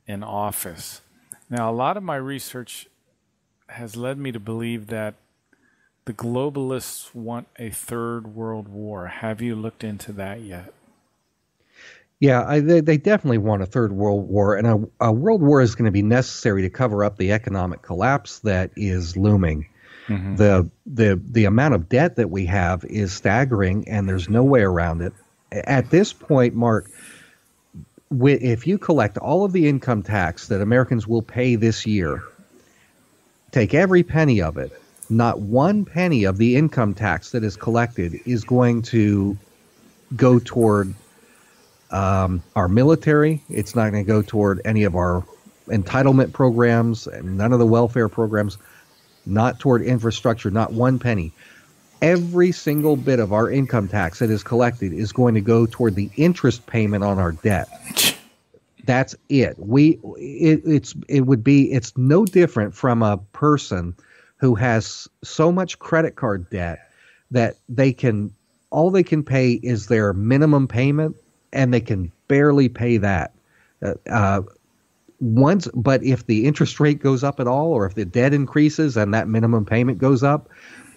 A: in office. Now, a lot of my research has led me to believe that the globalists want a third world war. Have you looked into that yet?
B: Yeah, they definitely want a third world war, and a world war is going to be necessary to cover up the economic collapse that is looming. Mm-hmm. The amount of debt that we have is staggering, and there's no way around it. At this point, Mark, if you collect all of the income tax that Americans will pay this year, take every penny of it, not one penny of the income tax that is collected is going to go toward our military. It's not going to go toward any of our entitlement programs and none of the welfare programs, not toward infrastructure, not one penny. Every single bit of our income tax that is collected is going to go toward the interest payment on our debt. That's it. It's no different from a person who has so much credit card debt that all they can pay is their minimum payment, and they can barely pay that. But if the interest rate goes up at all, or if the debt increases and that minimum payment goes up,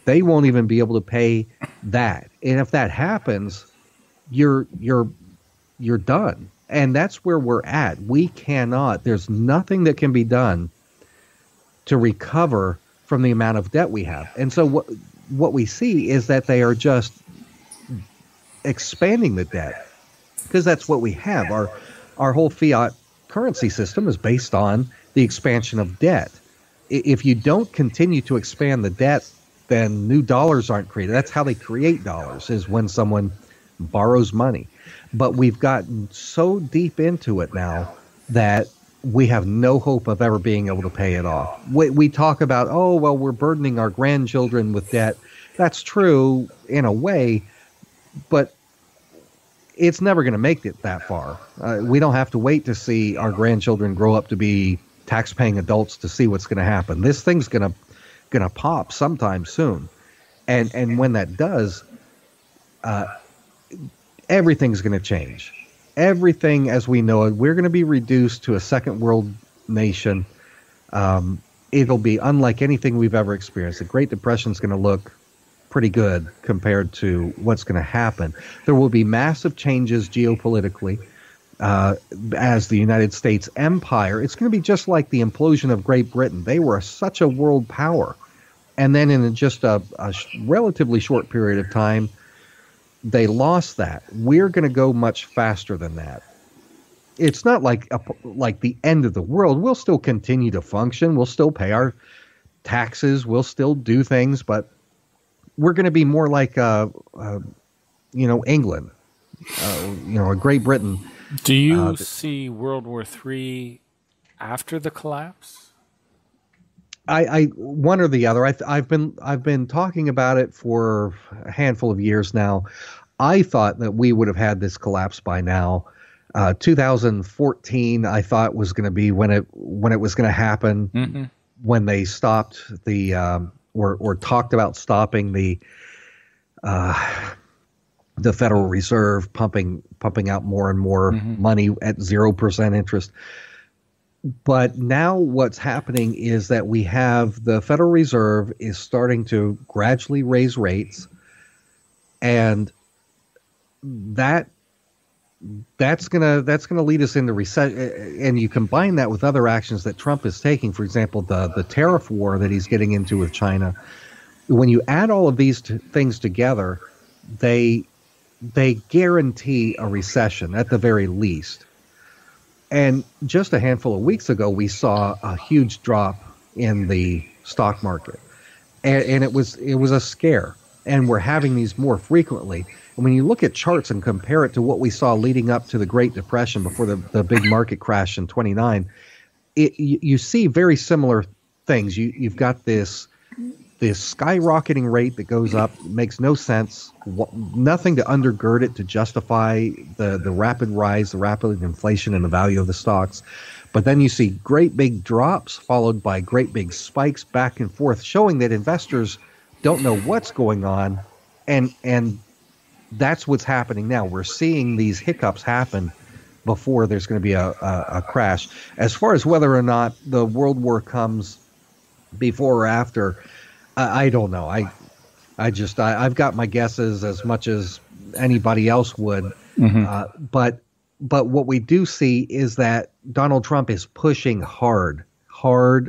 B: they won't even be able to pay that. And if that happens, you're done. And that's where we're at. There's nothing that can be done to recover from the amount of debt we have. And so what we see is that they are just expanding the debt, because that's what we have. Our whole fiat currency system is based on the expansion of debt. If you don't continue to expand the debt, then new dollars aren't created. That's how they create dollars, is when someone borrows money. But we've gotten so deep into it now that we have no hope of ever being able to pay it off. We talk about, we're burdening our grandchildren with debt. That's true in a way, but it's never going to make it that far. We don't have to wait to see our grandchildren grow up to be tax-paying adults to see what's going to happen. This thing's going to pop sometime soon, and when that does, everything's going to change. Everything as we know it, we're going to be reduced to a second world nation. It'll be unlike anything we've ever experienced. The Great Depression is going to look pretty good compared to what's going to happen. There will be massive changes geopolitically as the United States empire. It's going to be just like the implosion of Great Britain. They were such a world power. And then in just a relatively short period of time, they lost that. We're going to go much faster than that. It's not like the end of the world. We'll still continue to function. We'll still pay our taxes. We'll still do things, but we're going to be more like, England, Great Britain.
A: Do you see World War III after the collapse?
B: I one or the other. I've been talking about it for a handful of years now. I thought that we would have had this collapse by now. 2014, I thought was going to be when it was going to happen. Mm-hmm. When they stopped or talked about stopping the the Federal Reserve pumping out more and more money at 0% interest. But now what's happening is that we have the Federal Reserve is starting to gradually raise rates, and that's gonna lead us into recession. And you combine that with other actions that Trump is taking, for example, the tariff war that he's getting into with China. When you add all of these things together, they guarantee a recession at the very least. And just a handful of weeks ago, we saw a huge drop in the stock market, and it was a scare. And we're having these more frequently. And when you look at charts and compare it to what we saw leading up to the Great Depression before the big market crash in '29, you see very similar things. You've got this skyrocketing rate that goes up, makes no sense, nothing to undergird it to justify the rapid rise, the rapid inflation in the value of the stocks. But then you see great big drops followed by great big spikes back and forth, showing that investors don't know what's going on. And that's what's happening now. We're seeing these hiccups happen before there's going to be a crash. As far as whether or not the world war comes before or after, I don't know. I've got my guesses as much as anybody else would. But what we do see is that Donald Trump is pushing hard toward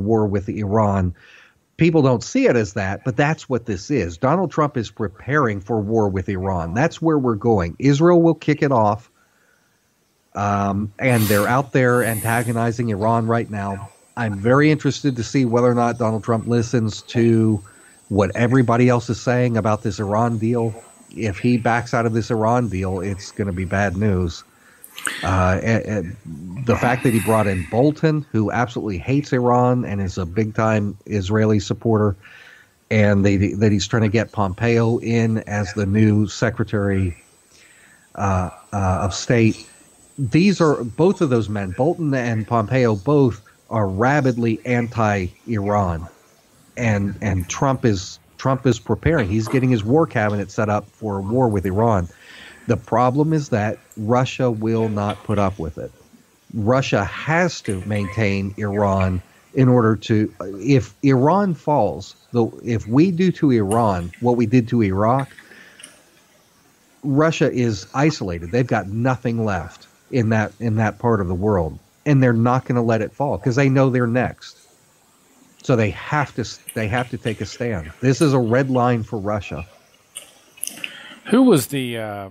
B: war with Iran. People don't see it as that, but that's what this is. Donald Trump is preparing for war with Iran. That's where we're going. Israel will kick it off, and they're out there antagonizing Iran right now. I'm very interested to see whether or not Donald Trump listens to what everybody else is saying about this Iran deal. If he backs out of this Iran deal, it's going to be bad news. The fact that he brought in Bolton, who absolutely hates Iran and is a big-time Israeli supporter, and that he's trying to get Pompeo in as the new Secretary of State. These are both of those men, Bolton and Pompeo, both are rabidly anti-Iran, and Trump is preparing. He's getting his war cabinet set up for a war with Iran. The problem is that Russia will not put up with it. Russia has to maintain Iran in order to. If Iran falls, if we do to Iran what we did to Iraq, Russia is isolated. They've got nothing left in that part of the world. And they're not going to let it fall because they know they're next. So they have to take a stand. This is a red line for Russia.
A: Who was the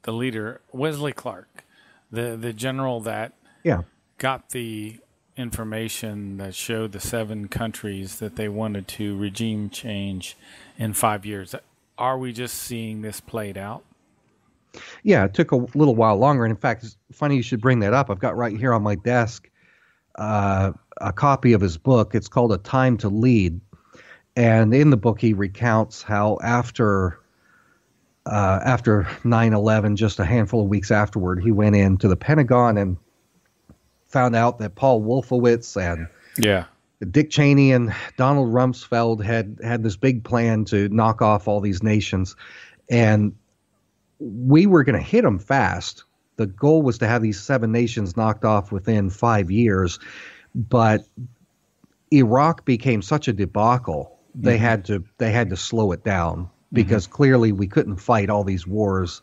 A: leader? Wesley Clark, the general that got the information that showed the 7 countries that they wanted to regime change in 5 years. Are we just seeing this played out?
B: Yeah, it took a little while longer. And in fact, it's funny you should bring that up. I've got right here on my desk a copy of his book. It's called A Time to Lead. And in the book, he recounts how after 9/11, just a handful of weeks afterward, he went into the Pentagon and found out that Paul Wolfowitz and Dick Cheney and Donald Rumsfeld had this big plan to knock off all these nations. And we were going to hit them fast. The goal was to have these 7 nations knocked off within 5 years, but Iraq became such a debacle. They had to slow it down because clearly we couldn't fight all these wars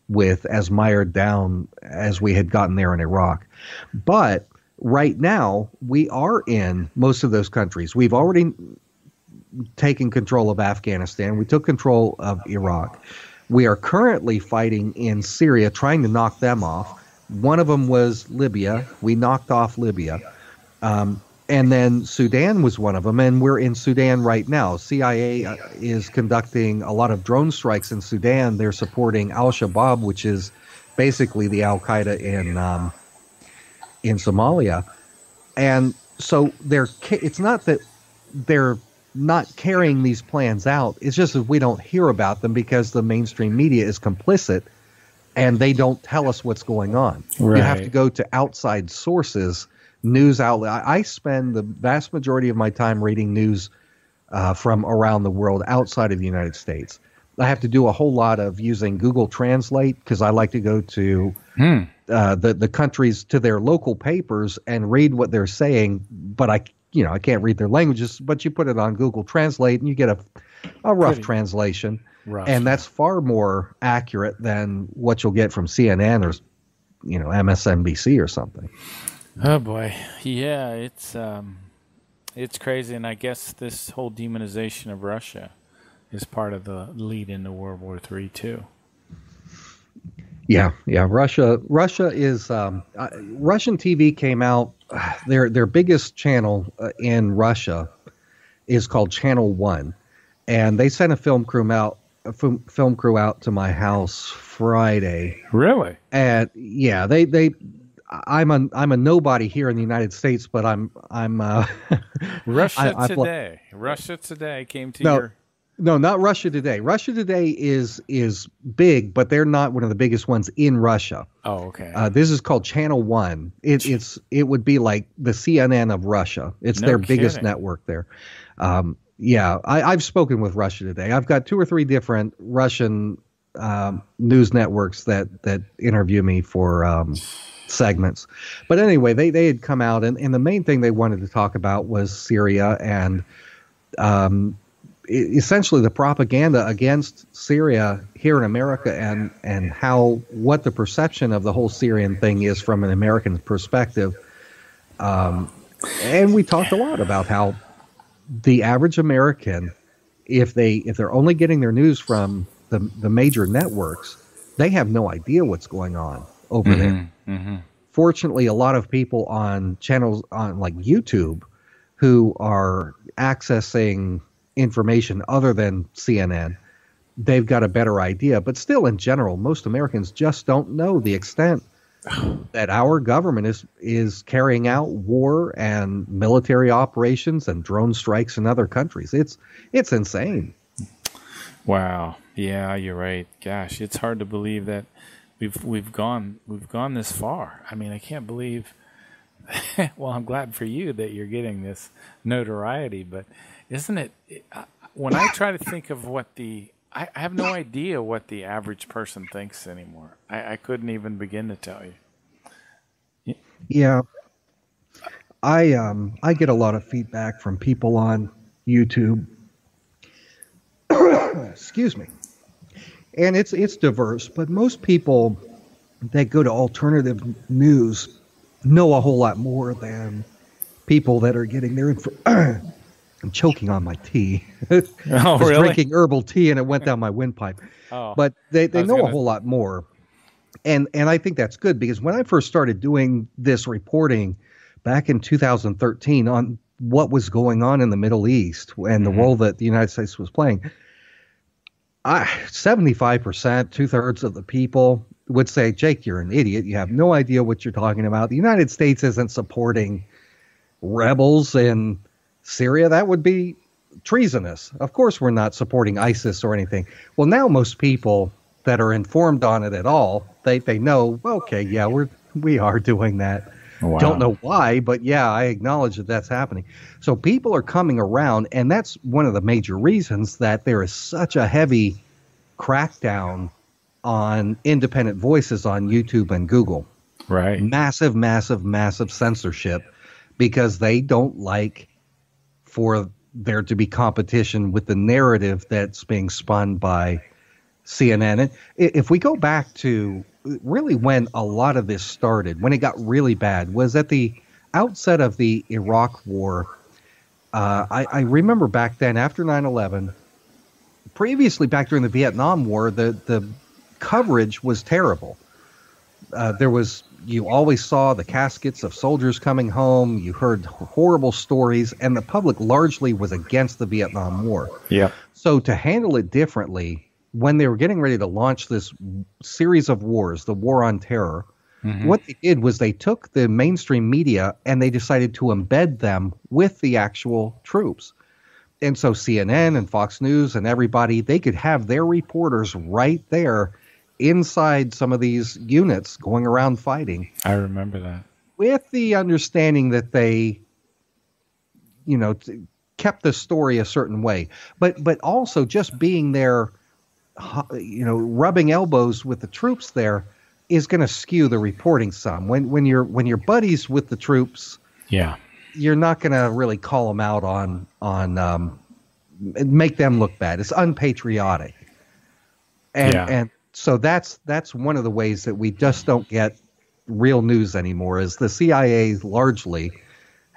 B: with as mired down as we had gotten there in Iraq. But right now we are in most of those countries. We've already taken control of Afghanistan. We took control of Iraq. We are currently fighting in Syria, trying to knock them off. One of them was Libya. We knocked off Libya. And then Sudan was one of them, and we're in Sudan right now. CIA is conducting a lot of drone strikes in Sudan. They're supporting al-Shabaab, which is basically the Al-Qaeda in Somalia. And so it's not that they're not carrying these plans out. It's just that we don't hear about them because the mainstream media is complicit and they don't tell us what's going on. Right. You have to go to outside sources, news outlet. I spend the vast majority of my time reading news from around the world outside of the United States. I have to do a whole lot of using Google Translate because I like to go to the countries to their local papers and read what they're saying. But I can't read their languages. But you put it on Google Translate and you get a rough translation, and that's far more accurate than what you'll get from CNN or MSNBC or something.
A: Oh boy, yeah, it's crazy, and I guess this whole demonization of Russia is part of the lead into World War III too.
B: Yeah. Russia is Russian TV came out. Their biggest channel in Russia is called Channel One, and they sent a film crew out to my house Friday.
A: Really?
B: And yeah, they. I'm a nobody here in the United States, but I'm
A: Russia Today. Russia Today came to your.
B: No, not Russia Today. Russia Today is big, but they're not one of the biggest ones in Russia.
A: Oh, okay.
B: This is called Channel One. It would be like the CNN of Russia. It's their biggest network there. Yeah, I've spoken with Russia Today. I've got 2 or 3 different Russian news networks that interview me for segments. But anyway, they had come out, and the main thing they wanted to talk about was Syria and essentially the propaganda against Syria here in America, and what the perception of the whole Syrian thing is from an American perspective. And we talked a lot about how the average American, if they're only getting their news from the major networks, they have no idea what's going on over there. Mm-hmm. Fortunately, a lot of people on channels on like YouTube who are accessing information other than CNN, they've got a better idea. But still, in general, most Americans just don't know the extent that our government is carrying out war and military operations and drone strikes in other countries. It's insane.
A: Wow. Yeah, you're right. Gosh, it's hard to believe that we've gone this far. I mean, I can't believe. Well, I'm glad for you that you're getting this notoriety, but isn't it? When I try to think of I have no idea what the average person thinks anymore. I couldn't even begin to tell you.
B: Yeah, I get a lot of feedback from people on YouTube. Excuse me. And it's diverse, but most people that go to alternative news know a whole lot more than people that are getting their info. I'm choking on my tea.
A: Oh,
B: I was
A: really?
B: drinking herbal tea and it went down my windpipe.
A: Oh,
B: but they know a whole lot more. And I think that's good, because when I first started doing this reporting back in 2013 on what was going on in the Middle East and the role that the United States was playing, 75%, 2/3 of the people would say, Jake, you're an idiot. You have no idea what you're talking about. The United States isn't supporting rebels in Syria. That would be treasonous. Of course, we're not supporting ISIS or anything. Well, now most people that are informed on it at all, they know, okay, yeah, we are doing that. Wow. Don't know why, but yeah, I acknowledge that that's happening. So people are coming around, and that's one of the major reasons that there is such a heavy crackdown on independent voices on YouTube and Google.
A: Right.
B: Massive, massive, massive censorship, because they don't like for there to be competition with the narrative that's being spun by CNN. And if we go back to really when a lot of this started, when it got really bad, was at the outset of the Iraq War. I remember back then, after 9/11, previously back during the Vietnam War, the coverage was terrible. You always saw the caskets of soldiers coming home. You heard horrible stories, and the public largely was against the Vietnam War.
A: Yeah.
B: So to handle it differently, when they were getting ready to launch this series of wars, the War on Terror, what they did was they took the mainstream media and they decided to embed them with the actual troops. And so CNN and Fox News and everybody, they could have their reporters right there inside some of these units going around fighting.
A: I remember that.
B: With the understanding that they, kept the story a certain way. But also just being there rubbing elbows with the troops there is going to skew the reporting some. When you're buddies with the troops,
A: yeah,
B: you're not going to really call them out on make them look bad. It's unpatriotic, and so that's one of the ways that we just don't get real news anymore. Is the CIA largely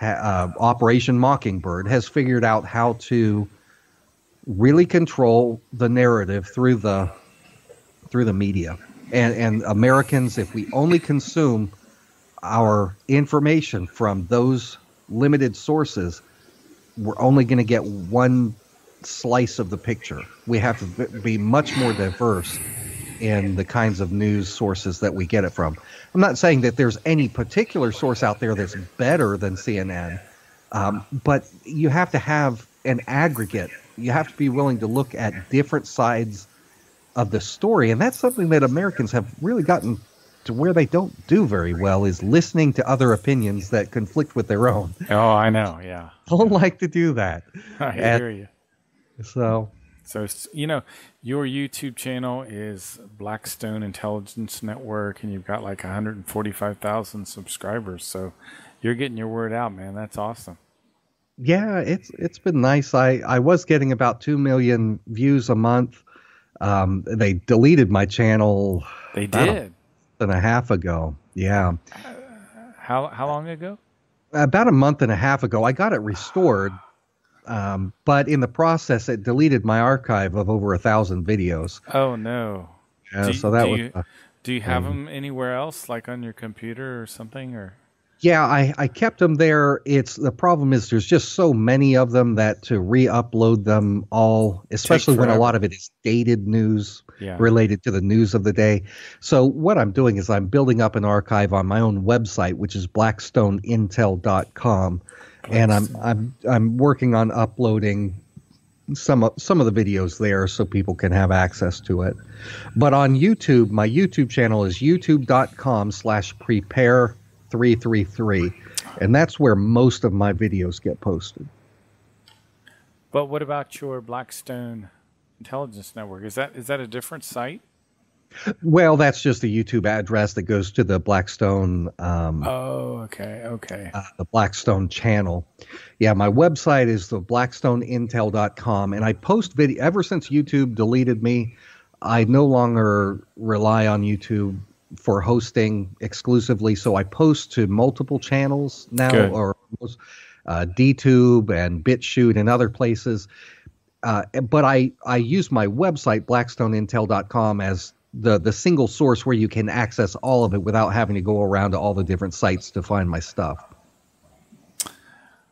B: Operation Mockingbird has figured out how to really control the narrative through the media. And Americans, if we only consume our information from those limited sources, we're only going to get one slice of the picture. We have to be much more diverse in the kinds of news sources that we get it from. I'm not saying that there's any particular source out there that's better than CNN, but you have to have an aggregate. You have to be willing to look at different sides of the story, and that's something that Americans have really gotten to where they don't do very well, is listening to other opinions that conflict with their own.
A: Oh, I know, yeah.
B: I don't like to do that.
A: I hear you.
B: So,
A: your YouTube channel is Blackstone Intelligence Network, and you've got like 145,000 subscribers, so you're getting your word out, man. That's awesome.
B: Yeah, it's been nice. I was getting about 2 million views a month. They deleted my channel.
A: They did.
B: A month and a half ago. Yeah.
A: How long ago?
B: About a month and a half ago. I got it restored, but in the process, it deleted my archive of over 1,000 videos.
A: Oh no! Do you have them anywhere else, like on your computer or something, or?
B: Yeah, I kept them there. The problem is there's just so many of them that to re-upload them all, especially when a lot of it is dated news related to the news of the day. So what I'm doing is I'm building up an archive on my own website, which is blackstoneintel.com, and I'm working on uploading some of the videos there so people can have access to it. But on YouTube, my YouTube channel is youtube.com/prepare333, and that's where most of my videos get posted.
A: But what about your Blackstone Intelligence Network? Is that a different site?
B: Well, that's just a YouTube address that goes to the Blackstone. The Blackstone channel. Yeah, my website is the blackstoneintel.com, and I post video. Ever since YouTube deleted me, I no longer rely on YouTube for hosting exclusively, so I post to multiple channels now. Good. Or DTube and BitChute and other places. But I use my website, blackstoneintel.com, as the single source where you can access all of it without having to go around to all the different sites to find my stuff.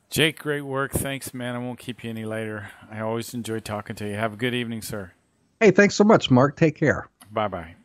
A: Jake, great work. Thanks, man. I won't keep you any later. I always enjoy talking to you. Have a good evening, sir.
B: Hey, thanks so much, Mark. Take care.
A: Bye-bye.